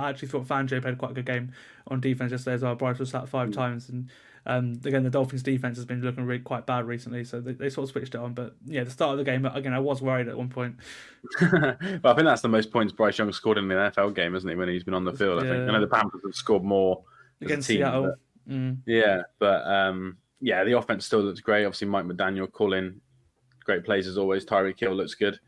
actually thought Fangio played quite a good game on defense yesterday as well. Bryce was sacked 5 times, and again the Dolphins defense has been looking really quite bad recently, so they sort of switched it on. But yeah, the start of the game again, I was worried at one point. But I think that's the most points Bryce Young scored in an NFL game, isn't it? When he's been on the field, I think. I know the Panthers have scored more against team, Seattle. But the offense still looks great. Obviously, Mike McDaniel calling great plays as always. Tyreek Hill looks good.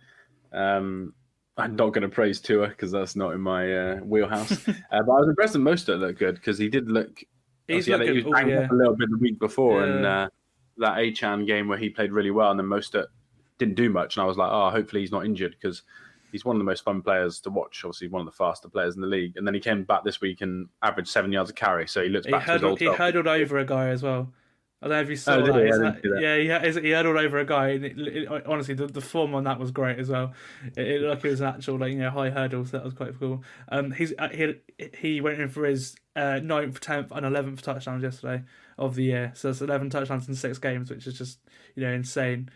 I'm not going to praise Tua because that's not in my wheelhouse. But I was impressed that Mostert looked good because he did look. He was banged up a little bit the week before, and that A-Chan game where he played really well, and then Mostert didn't do much. And I was like, hopefully he's not injured because he's one of the most fun players to watch. Obviously, one of the faster players in the league. And then he came back this week and averaged 7 yards a carry, so he looks back to his old self. He hurdled over a guy as well. I don't know if you saw that. He hurdled over a guy. And honestly, the form on that was great as well. It looked like it was an actual high hurdle, so that was quite cool. He went in for his 9th, 10th, and 11th touchdowns yesterday of the year. So it's 11 touchdowns in 6 games, which is just insane.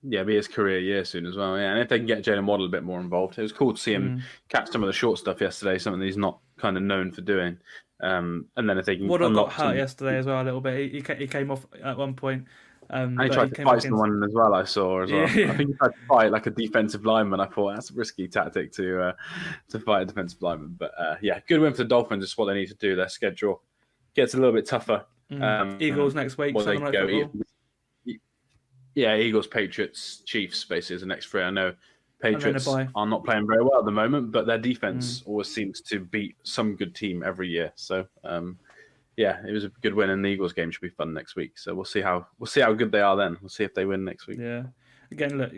Yeah, it'll be his career year soon as well. Yeah, and if they can get Jalen Waddle a bit more involved, it was cool to see him catch some of the short stuff yesterday, something that he's not kind of known for doing. And then if they can Waddle got hurt yesterday as well a little bit. He came off at one point. And he tried to fight someone as well, I saw as well. Yeah. I think he tried to fight like a defensive lineman. I thought that's a risky tactic to fight a defensive lineman. But good win for the Dolphins. It's what they need to do. Their schedule gets a little bit tougher. Eagles next week. Well, Eagles, Patriots, Chiefs basically is the next 3. I know Patriots are not playing very well at the moment, but their defense always seems to beat some good team every year. So it was a good win, and the Eagles game should be fun next week. So we'll see how good they are then. We'll see if they win next week. Yeah, again, look,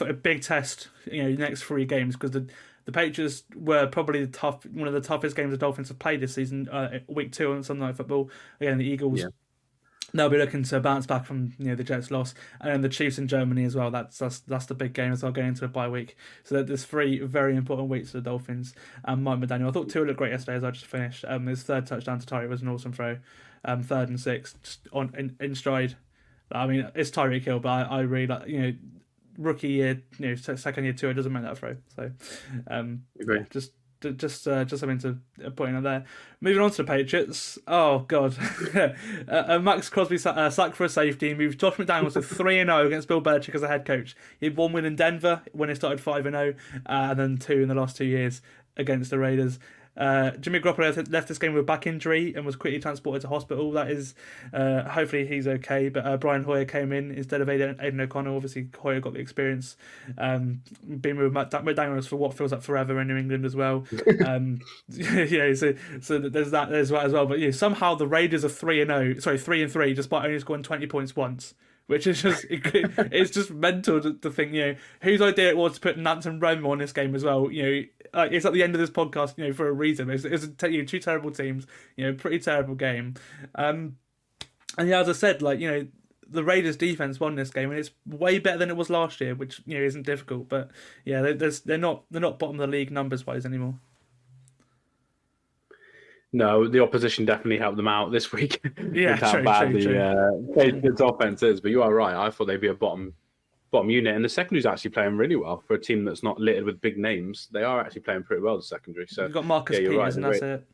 a big test. Next 3 games because the Patriots were probably one of the toughest games the Dolphins have played this season. Week 2 on Sunday Night Football. Again, the Eagles. Yeah. They'll be looking to bounce back from the Jets' loss, and then the Chiefs in Germany as well. That's the big game as well, going into a bye week. So there's 3 very important weeks for the Dolphins. And Mike McDaniel, I thought Tua looked great yesterday as I just finished. His 3rd touchdown to Tyreek was an awesome throw. 3rd and 6 just in stride. I mean, it's Tyreek Hill, but I really like rookie year, second year Tua doesn't make that throw. So agree. Just something to point out there. Moving on to the Patriots. Oh God, Max Crosby sacked for a safety. Moved Josh McDaniels to 3-0 against Bill Belichick as a head coach. He had 1 win in Denver when he started 5-0, and then 2 in the last 2 years against the Raiders. Jimmy Garoppolo left this game with a back injury and was quickly transported to hospital. That is, hopefully he's okay. But Brian Hoyer came in instead of Aidan O'Connell. Obviously, Hoyer got the experience, being with McDaniels for what feels like forever in New England as well. So there's that as well. But somehow the Raiders are 3-3, despite only scoring 20 points once. Which is just, it's just mental to think, whose idea it was to put Nance and Romo on this game as well. It's at the end of this podcast, for a reason. It's two terrible teams, pretty terrible game. And as I said, the Raiders defense won this game, and it's way better than it was last year, which isn't difficult. But they're not bottom of the league numbers wise anymore. No, the opposition definitely helped them out this week. Yeah, with how bad the Patriots offense is. But you are right. I thought they'd be a bottom unit, and the secondary's actually playing really well for a team that's not littered with big names. They are actually playing pretty well, the secondary. So you've got Marcus Peters, right, and that's it.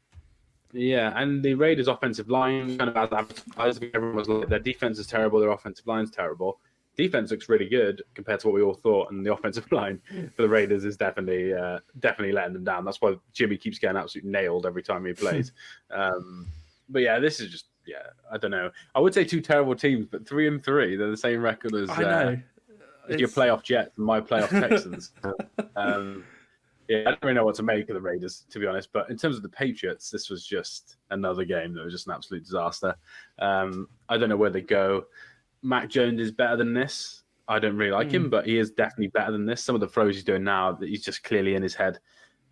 Yeah, and the Raiders' offensive line, kind of as advertised, everyone was like, their defense is terrible, their offensive line's terrible. Defense looks really good compared to what we all thought, and the offensive line for the Raiders is definitely letting them down. That's why Jimmy keeps getting absolutely nailed every time he plays. But this is just I don't know. I would say two terrible teams, but 3-3, they're the same record as your playoff Jets and my playoff Texans. I don't really know what to make of the Raiders, to be honest. But in terms of the Patriots, this was just another game that was just an absolute disaster. I don't know where they go. Mac Jones is better than this. I don't really like him, but he is definitely better than this. Some of the throws he's doing now, that he's just clearly in his head.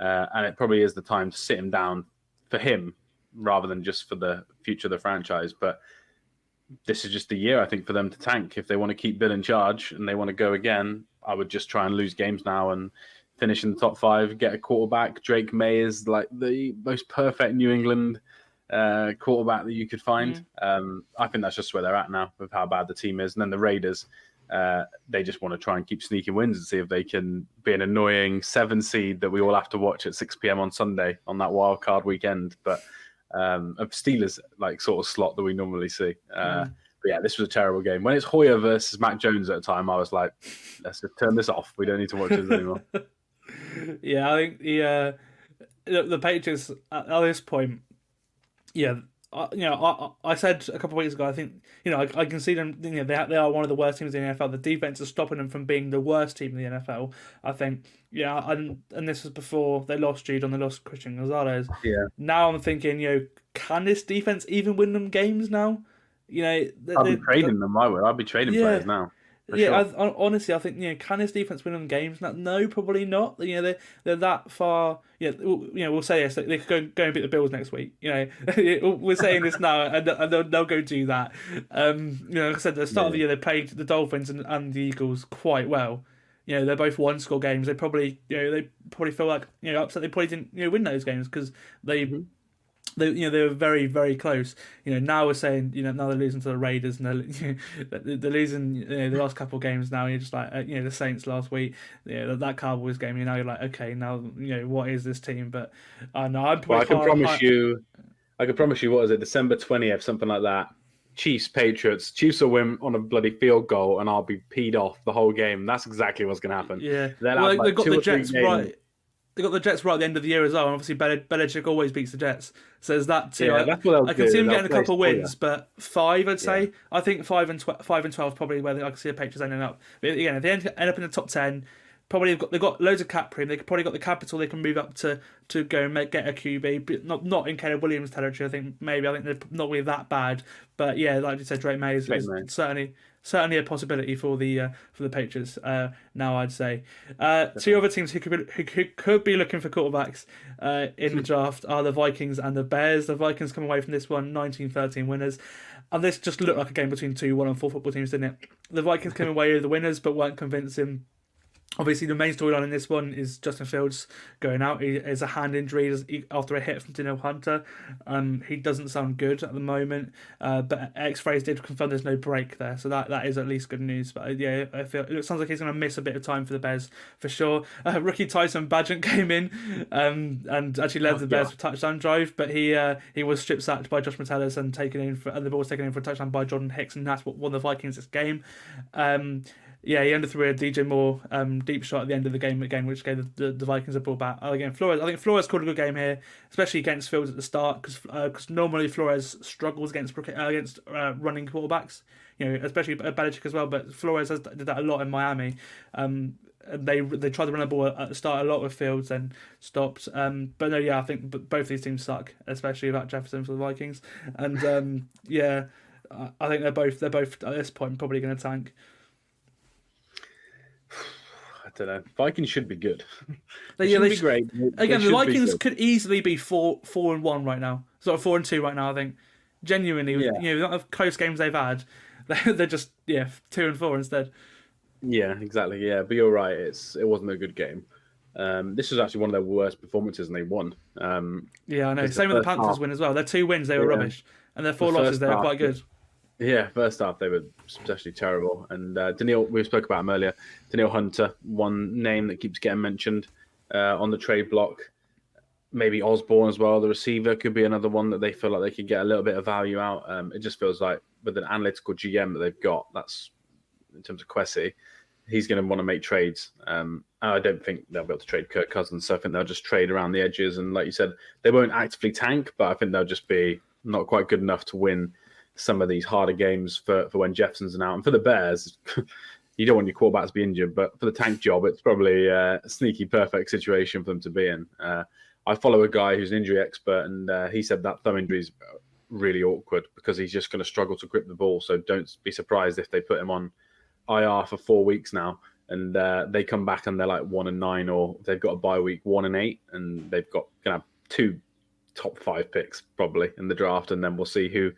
And it probably is the time to sit him down for him rather than just for the future of the franchise. But this is just the year, I think, for them to tank. If they want to keep Bill in charge and they want to go again, I would just try and lose games now and finish in the top 5, get a quarterback. Drake May is like the most perfect New England quarterback that you could find. I think that's just where they're at now with how bad the team is. And then the Raiders, they just want to try and keep sneaking wins and see if they can be an annoying 7 seed that we all have to watch at 6 p.m. on Sunday on that wild card weekend. But a Steelers sort of slot that we normally see. But this was a terrible game. When it's Hoyer versus Mac Jones at a time, I was like, let's just turn this off. We don't need to watch this anymore. I think the Patriots at this point, I said a couple of weeks ago, I think, I can see them, they are one of the worst teams in the NFL. The defense is stopping them from being the worst team in the NFL. I think, and this was before they lost Jude and they lost Christian Gonzalez. Yeah. Now I'm thinking, can this defense even win them games now? I'll be trading them, I would. I'll be trading players now. Sure. Honestly, I think can this defense win them games? No, probably not. They're that far. We'll say this. They could go and beat the Bills next week. We're saying this now, and they'll go do that. Like I said, at the start of the year, they played the Dolphins and the Eagles quite well. They're both 1-score games. They probably feel like upset. They probably didn't win those games because they. They were very, very close. Now we're saying, now they're losing to the Raiders and they're losing, the last couple of games now. You're just like, the Saints last week, that Cowboys game. You're like, okay, now, what is this team? But no, I can promise you, what is it, December 20th, something like that. Chiefs, Patriots. Chiefs will win on a bloody field goal, and I'll be peed off the whole game. That's exactly what's going to happen. Yeah, they've got the Jets right. They got the Jets right at the end of the year as well, and obviously Belichick always beats the Jets. So there's that too. I can see them getting a couple of wins, but 5, I'd say. I think 5 and 12 probably where I can see the Patriots ending up. But again, if they end up in the top 10, probably they've got loads of cap room. They've probably got the capital they can move up to go and get a QB. But not in Caleb Williams territory. I think they're not really that bad. But like you said, Drake May is certainly a possibility for the Patriots. Now I'd say 2 other teams who could be looking for quarterbacks in the draft are the Vikings and the Bears. The Vikings come away from this one 19-13 winners, and this just looked like a game between 2 1-4 football teams, didn't it? The Vikings came away with the winners, but weren't convincing. Obviously, the main storyline in this one is Justin Fields going out. He has a hand injury after a hit from Daniel Hunter. He doesn't sound good at the moment, but X-rays did confirm there's no break there, so that is at least good news. But I feel it sounds like he's going to miss a bit of time for the Bears for sure. Rookie Tyson Bagent came in and actually led the Bears for touchdown drive, but he was strip sacked by Josh Metellus and the ball was taken in for a touchdown by Jordan Hicks, and that's what won the Vikings this game. yeah, he underthrew a DJ Moore deep shot at the end of the game again, which gave the Vikings a ball back. Again, Flores. I think Flores called a good game here, especially against Fields at the start, because normally Flores struggles against running quarterbacks. Especially Belichick as well. But Flores did that a lot in Miami. They tried to run the ball at the start a lot with Fields, then stopped. But no, yeah, I think both these teams suck, especially about Jefferson for the Vikings. And yeah, I think they're both at this point probably going to tank. I don't know. Vikings should be good. They should should be great. Again, the Vikings could easily be 4-1 right now. Sort of 4-2 right now, I think. Genuinely, not the close games they've had. They're just 2-4 instead. Yeah, exactly. Yeah, but you're right. It wasn't a good game. This was actually one of their worst performances, and they won. Yeah, I know. Same with the Panthers win as well. Their 2 wins, they were rubbish, and their 4 losses, they were quite good. Yeah, first half they were especially terrible. And Daniil, we spoke about him earlier. Daniil Hunter, one name that keeps getting mentioned on the trade block. Maybe Osborne as well, the receiver, could be another one that they feel like they could get a little bit of value out. It just feels like with an analytical GM that they've got, that's in terms of Kwesi, he's going to want to make trades. I don't think they'll be able to trade Kirk Cousins, so I think they'll just trade around the edges. And like you said, they won't actively tank, but I think they'll just be not quite good enough to win some of these harder games for when Jefferson's out. And for the Bears, you don't want your quarterbacks to be injured, but for the tank job, it's probably a sneaky perfect situation for them to be in. I follow a guy who's an injury expert, and he said that thumb injury is really awkward because he's just going to struggle to grip the ball. So don't be surprised if they put him on IR for 4 weeks now, and they come back and they're like 1-9, or they've got a bye week 1-8, and they've got gonna have 2 top 5 picks probably in the draft, and then we'll see who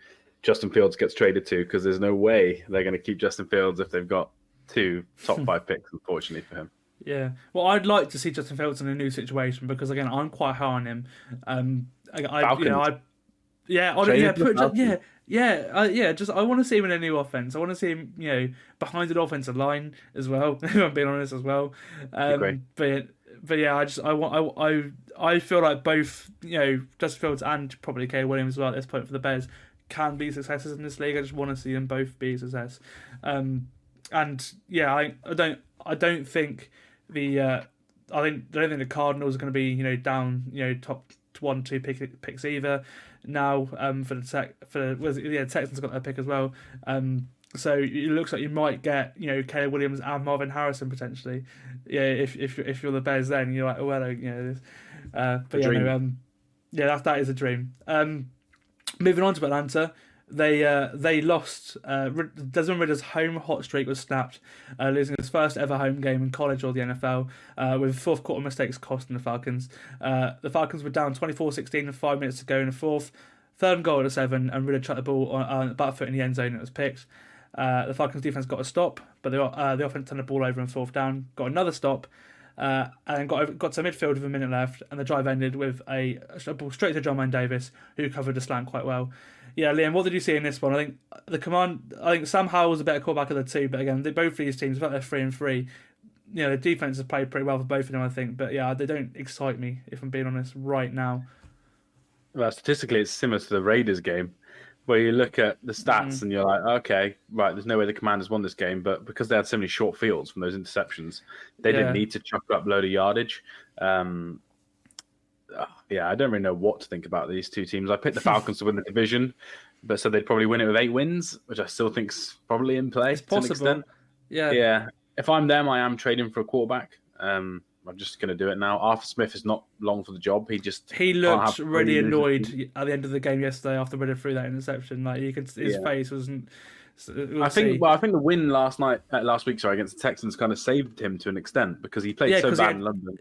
Justin Fields gets traded to, because there's no way they're going to keep Justin Fields if they've got 2 top 5 picks, unfortunately for him. Yeah, well, I'd like to see Justin Fields in a new situation because again, I'm quite high on him. I want to see him in a new offense. I want to see him, behind an offensive line as well. If I'm being honest as well. But yeah, I feel like both Justin Fields and probably Caleb Williams as well at this point for the Bears can be successes in this league. I just want to see them both be a success. And yeah, I don't think I don't think the Cardinals are going to be down top 1-2 picks either. Now for the Texans got their pick as well. So it looks like you might get Caleb Williams and Marvin Harrison potentially. Yeah, if you're the Bears, then you're like, that is a dream. Moving on to Atlanta, they lost. Desmond Ridder's home hot streak was snapped, losing his first ever home game in college or the NFL, with fourth quarter mistakes costing the Falcons. The Falcons were down 24-16 with 5 minutes to go in the fourth. 3rd and goal at 7, and Ridder chucked the ball on about a foot in the end zone, and it was picked. The Falcons defense got a stop, but the offense turned the ball over on 4th down, got another stop, and got to midfield with a minute left, and the drive ended with a ball straight to John Wayne Davis, who covered the slant quite well. Yeah, Liam, what did you see in this one? I think Sam Howell was a better quarterback of the two, but again, both of these teams, in fact, they're 3-3. The defense has played pretty well for both of them, I think, but yeah, they don't excite me, if I'm being honest, right now. Well, statistically, it's similar to the Raiders game, where you look at the stats and you're like, okay, right, there's no way the Commanders won this game, but because they had so many short fields from those interceptions, they didn't need to chuck up a load of yardage. I don't really know what to think about these two teams. I picked the Falcons to win the division, but so they'd probably win it with 8 wins, which I still think's probably in play to an extent. Yeah. If I'm them, I am trading for a quarterback. I'm just going to do it now. Arthur Smith is not long for the job. He looked really annoyed at the end of the game yesterday after Ridder threw that interception. Like you could, his face wasn't. I think the win last week, against the Texans kind of saved him to an extent because he played so bad in London.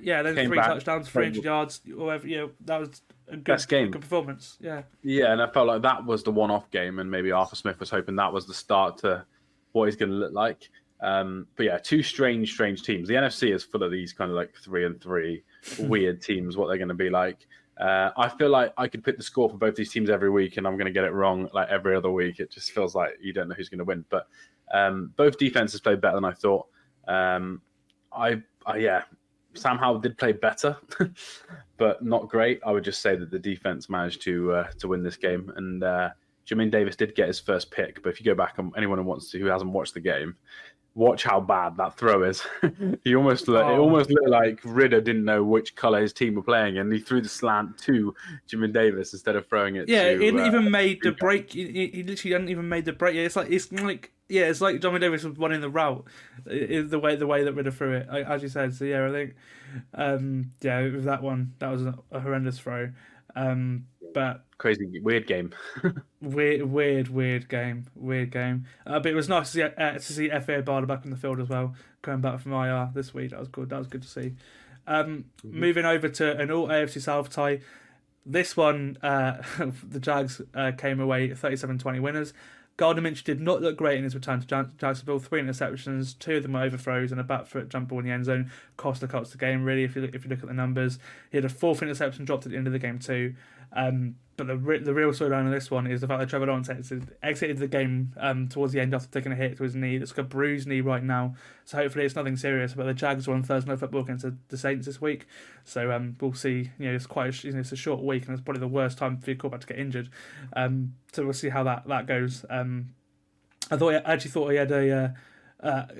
Yeah, then 3 touchdowns, 300 yards, whatever. That was a best game, good performance. Yeah, and I felt like that was the one-off game, and maybe Arthur Smith was hoping that was the start to what he's going to look like. But yeah, 2 strange teams. The NFC is full of these kind of like 3-3 weird teams. What they're going to be like. I feel like I could pick the score for both these teams every week, and I'm going to get it wrong like every other week. It just feels like you don't know who's going to win. But both defenses played better than I thought. Sam Howell did play better, but not great. I would just say that the defense managed to win this game, and Jermaine Davis did get his first pick. But if you go back, anyone who hasn't watched the game, watch how bad that throw is. It almost looked like Ridder didn't know which color his team were playing, and he threw the slant to Jamin Davis instead of throwing it. Yeah, to, he didn't even made the break. He literally hadn't even made the break. Yeah, it's like Jamin Davis was running the route. The way that Ridder threw it, as you said. So yeah, I think with that one, that was a horrendous throw. But crazy, weird game. weird game. But it was nice to see F.A. Barter back on the field as well, coming back from IR this week. That was good. That was good to see. Moving over to an all AFC South tie. This one, the Jags came away 37-20 winners. Gardner Minshew did not look great in his return to Jacksonville. 3 interceptions, 2 of them were overthrows, and a back foot jump ball in the end zone cost the Colts the game. Really, if you look at the numbers, he had a 4th interception dropped at the end of the game too. But the real storyline of this one is the fact that Trevor Lawrence exited the game towards the end after taking a hit to his knee. It's got a bruised knee right now, so hopefully it's nothing serious. But the Jags are on Thursday Night Football against the Saints this week, so we'll see. It's quite it's a short week, and it's probably the worst time for your quarterback to get injured. So we'll see how that goes. I actually thought he had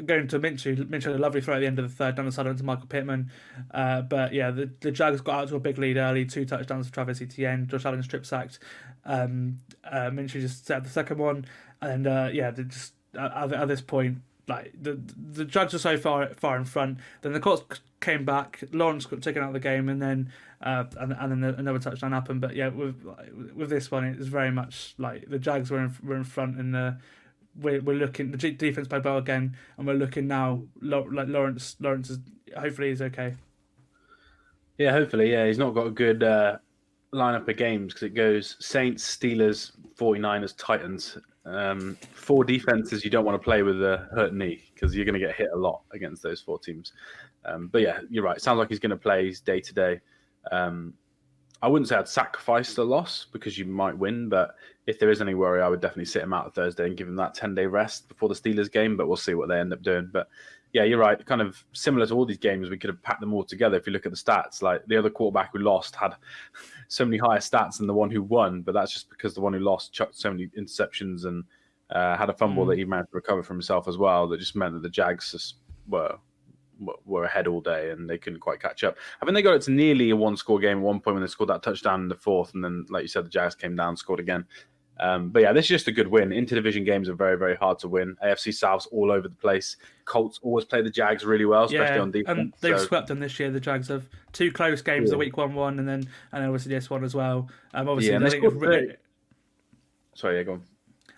going to Minshew had a lovely throw at the end of the third down the sideline to Michael Pittman. But yeah, the Jags got out to a big lead early, 2 touchdowns for Travis Etienne, Josh Allen strip sacked. Minshew just set up the second one, and just at this point, like the Jags were so far in front. Then the Colts came back, Lawrence got taken out of the game, and then another touchdown happened. But yeah, with this one, it was very much like the Jags were in front, and we're looking. The defense played well again, and we're looking now. Like Lawrence is hopefully he's okay. Yeah, hopefully. Yeah, he's not got a good lineup of games because it goes Saints, Steelers, 49ers, Titans. 4 defenses you don't want to play with a hurt knee because you're going to get hit a lot against those 4 teams. But yeah, you're right. It sounds like he's going to play day to day. I wouldn't say I'd sacrifice the loss because you might win, but if there is any worry, I would definitely sit him out Thursday and give him that 10-day rest before the Steelers game, but we'll see what they end up doing. But yeah, you're right. Kind of similar to all these games, we could have packed them all together. If you look at the stats, like the other quarterback who lost had so many higher stats than the one who won, but that's just because the one who lost chucked so many interceptions and had a fumble that he managed to recover from himself as well. That just meant that the Jags just were ahead all day and they couldn't quite catch up. I think they got it to nearly a 1-score game at one point when they scored that touchdown in the 4th, and then, like you said, the Jags came down, scored again. But yeah, this is just a good win. Interdivision games are very, very hard to win. AFC South's all over the place. Colts always play the Jags really well, especially on defense. And they've swept them this year. The Jags have 2 close games, the week 1-1, and then obviously this one as well. Sorry, go on.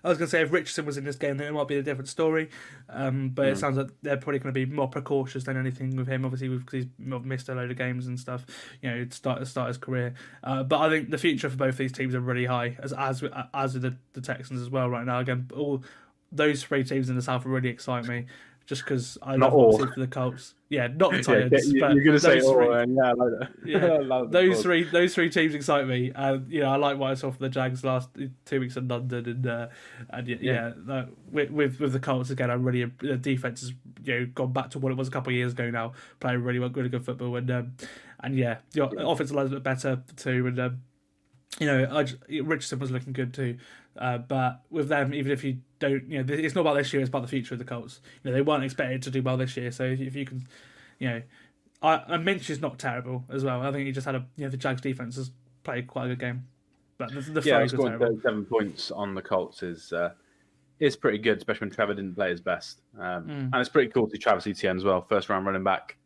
I was going to say if Richardson was in this game, then it might be a different story. But it sounds like they're probably going to be more precautious than anything with him, obviously, because he's missed a load of games and stuff, to start his career. But I think the future for both these teams are really high, as with the Texans as well right now. Again, all those 3 teams in the South really excite me. Just because I love what I see for the Colts. Yeah, not the Titans. You're going to say all, and yeah, I like that. Those three teams excite me. I like what I saw for the Jags last 2 weeks in London, with the Colts again, the defense has gone back to what it was a couple of years ago now, playing really good football, and the offensive line is a bit better too, and Richardson was looking good too. But with them, even if you don't, it's not about this year; it's about the future of the Colts. They weren't expected to do well this year, so if you can, and Minch is not terrible as well. I think he just had the Jags defense has played quite a good game, but the scoring 37 points on the Colts is pretty good, especially when Trevor didn't play his best. And it's pretty cool to see Travis Etienne as well, first round running back.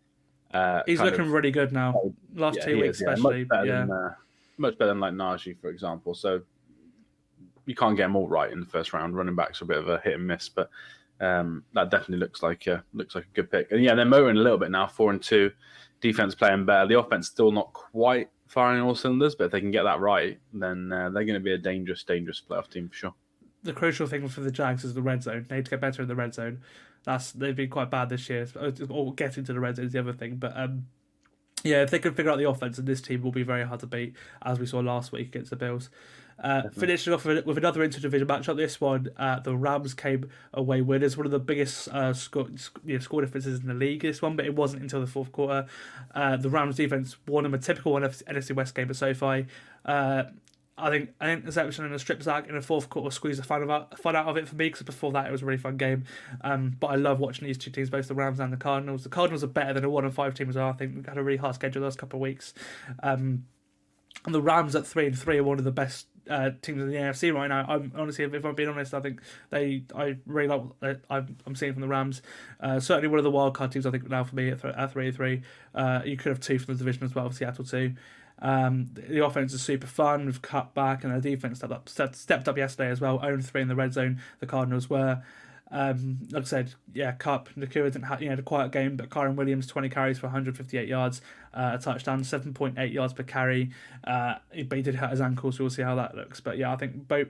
He's looking really good now. Last 2 weeks, especially. Much better than like Najee, for example. So you can't get them all right in the first round. Running backs are a bit of a hit and miss, but that definitely looks like a good pick. And yeah, they're motoring a little bit now, 4-2. Defense playing better. The offense still not quite firing all cylinders, but if they can get that right, then they're going to be a dangerous playoff team for sure. The crucial thing for the Jags is the red zone. They need to get better in the red zone. They've been quite bad this year. Or getting to the red zone is the other thing, but. If they can figure out the offense, then this team will be very hard to beat, as we saw last week against the Bills. Finishing off with another interdivision matchup. This one, the Rams came away winners. One of the biggest score differences in the league, this one, but it wasn't until the 4th quarter. The Rams defense won them a typical NFC West game at SoFi. I think an interception and a strip sack in the fourth quarter squeezed the fun out of it for me, because before that it was a really fun game. But I love watching these two teams, both the Rams and the Cardinals. The Cardinals are better than the 1-5 teams are. I think we've had a really hard schedule the last couple of weeks. And the Rams at 3-3 are one of the best teams in the AFC right now. I'm honestly, if I'm being honest, I think I really like I'm seeing from the Rams. Certainly one of the wild card teams, I think, now for me at 3-3. You could have two from the division as well, for Seattle too. The offense is super fun. We've cut back, and the defense stepped up yesterday as well. Owned 3 in the red zone. The Cardinals were. Like I said, Cup, Nakua didn't have a quiet game, but Kyron Williams 20 carries for 158 yards, a touchdown, 7.8 yards per carry. But he did hurt his ankle, so we'll see how that looks. But I think both.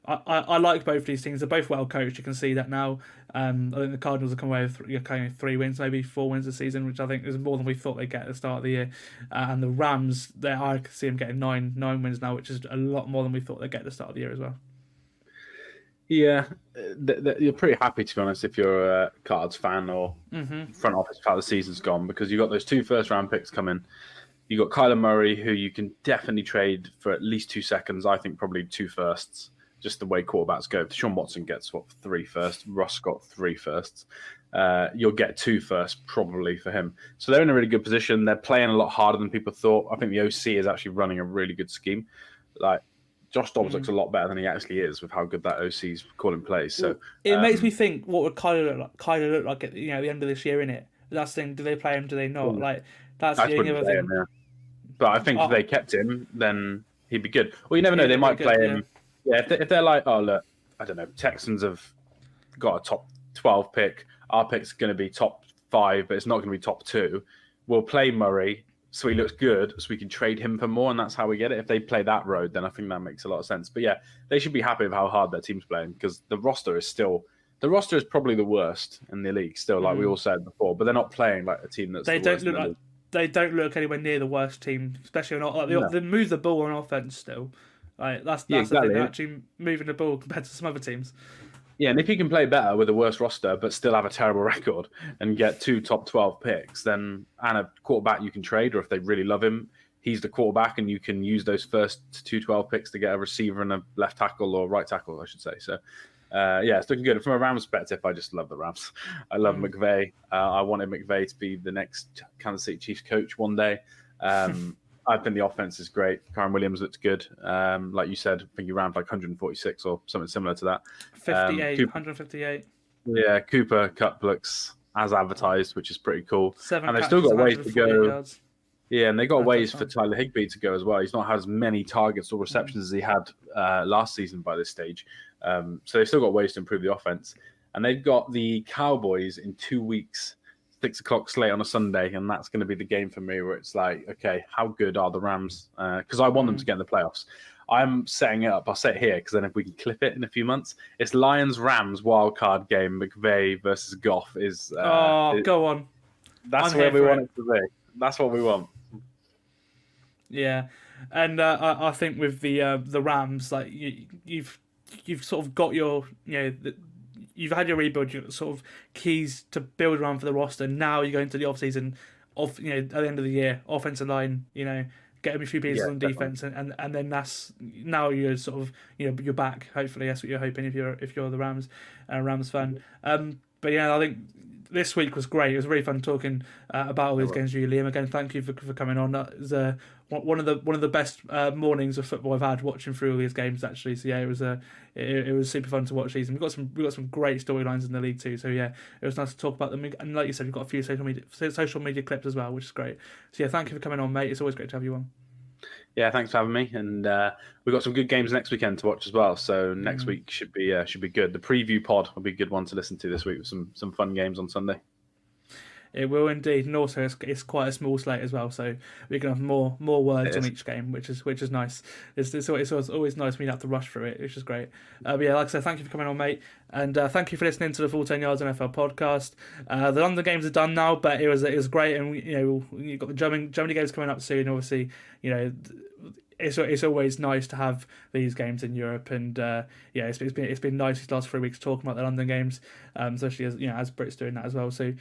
I like both these teams. They're both well coached. You can see that now. I think the Cardinals have come away with 3 wins, maybe 4 wins this season, which I think is more than we thought they'd get at the start of the year. And the Rams, I can see them getting 9 wins now, which is a lot more than we thought they'd get at the start of the year as well. Yeah, you're pretty happy, to be honest, if you're a Cards fan or front office how the season's gone, because you've got those 2 first-round picks coming. You've got Kyler Murray, who you can definitely trade for at least 2 seconds. I think probably 2 firsts, just the way quarterbacks go. If Deshaun Watson gets, 3 firsts? Russ got 3 firsts. You'll get 2 firsts probably for him. So they're in a really good position. They're playing a lot harder than people thought. I think the OC is actually running a really good scheme. Like, Josh Dobbs looks a lot better than he actually is with how good that OC's calling plays. So it makes me think, what would Kyler look like at the end of this year, innit? That's the thing. Do they play him? Do they not? Like, that's the only other thing. Him, yeah. But I think if they kept him, then he'd be good. Well, you never know. They might play him. Yeah, if they're like, oh look, I don't know, Texans have got a top 12 pick. Our pick's going to be top 5, but it's not going to be top 2. We'll play Murray, so he looks good, so we can trade him for more, and that's how we get it. If they play that road, then I think that makes a lot of sense. But yeah, they should be happy with how hard their team's playing, because the roster is probably the worst in the league still, like we all said before. But they're not playing like a team that's. They don't look anywhere near the worst team, especially not. Like, they move the ball on offense still. Like that's the thing. They're actually moving the ball compared to some other teams. Yeah, and if you can play better with a worse roster but still have a terrible record and get 2 top 12 picks, then and a quarterback you can trade, or if they really love him, he's the quarterback, and you can use those first 2 12 picks to get a receiver and a left tackle or right tackle, I should say. So, it's looking good. From a Rams perspective, I just love the Rams. I love McVay. I wanted McVay to be the next Kansas City Chiefs coach one day. I think the offense is great. Kyron Williams looks good. Like you said, I think he ran like 146 or something similar to that. 158. Yeah, Cooper Cup looks as advertised, which is pretty cool. 7 and they've still got ways to go. Yards. Yeah, and they got ways for Tyler Higbee to go as well. He's not had as many targets or receptions as he had last season by this stage. So they've still got ways to improve the offense. And they've got the Cowboys in 2 weeks. 6 o'clock slate on a Sunday, and that's going to be the game for me where it's like, okay, how good are the Rams? Because I want them to get in the playoffs. I'm setting it up. I'll say it here because then if we can clip it in a few months, it's Lions-Rams wildcard game. McVay versus Goff is. Go on. That's where we want it to be. That's what we want. Yeah, and I think with the Rams, like you've sort of got your you've had your rebuild, your sort of keys to build around for the roster. Now you go into the off season, at the end of the year, offensive line, get a few pieces on defense, and then that's now you're sort of you're back. Hopefully, that's what you're hoping if you're the Rams fan. But I think this week was great. It was really fun talking about all these games with you, Liam. Again, thank you for coming on. That was one of the best mornings of football I've had, watching through all these games actually. So it was super fun to watch these, and we've got some great storylines in the league too. So it was nice to talk about them. And like you said, we've got a few social media clips as well, which is great. So thank you for coming on, mate. It's always great to have you on. Yeah, thanks for having me. And we've got some good games next weekend to watch as well. So next week should be good. The preview pod will be a good one to listen to this week with some fun games on Sunday. It will indeed, and also it's quite a small slate as well, so we can have more words on each game, which is nice. It's always nice when you have to rush through it, which is great. But like I said, thank you for coming on, mate, and thank you for listening to the Full 10 Yards NFL podcast. The London games are done now, but it was great, and you've got the Germany games coming up soon. Obviously, it's always nice to have these games in Europe, and it's been nice these last 3 weeks talking about the London games, especially as Brits doing that as well. So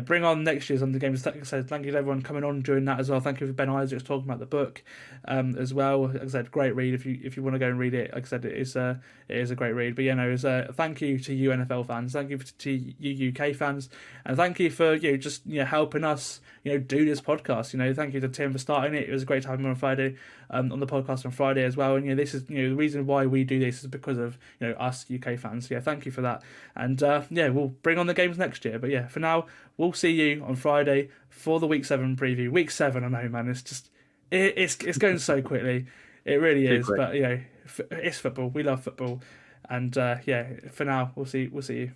bring on next year's London games. Like I said, thank you to everyone coming on during that as well. Thank you for Ben Isaacs talking about the book as well. Like I said, great read if you want to go and read it. Like I said, it is a great read. But thank you to you NFL fans, thank you to you UK fans, and thank you for helping us do this podcast. Thank you to Tim for starting it. It was great to have him on Friday, on the podcast on Friday as well. And this is the reason why we do this is because of us UK fans. So, thank you for that. And we'll bring on the games next year. But for now, we'll see you on Friday for the Week 7 preview. Week 7, I know, man. It's just it's going so quickly. It really is. But it's football. We love football. And for now, we'll see you.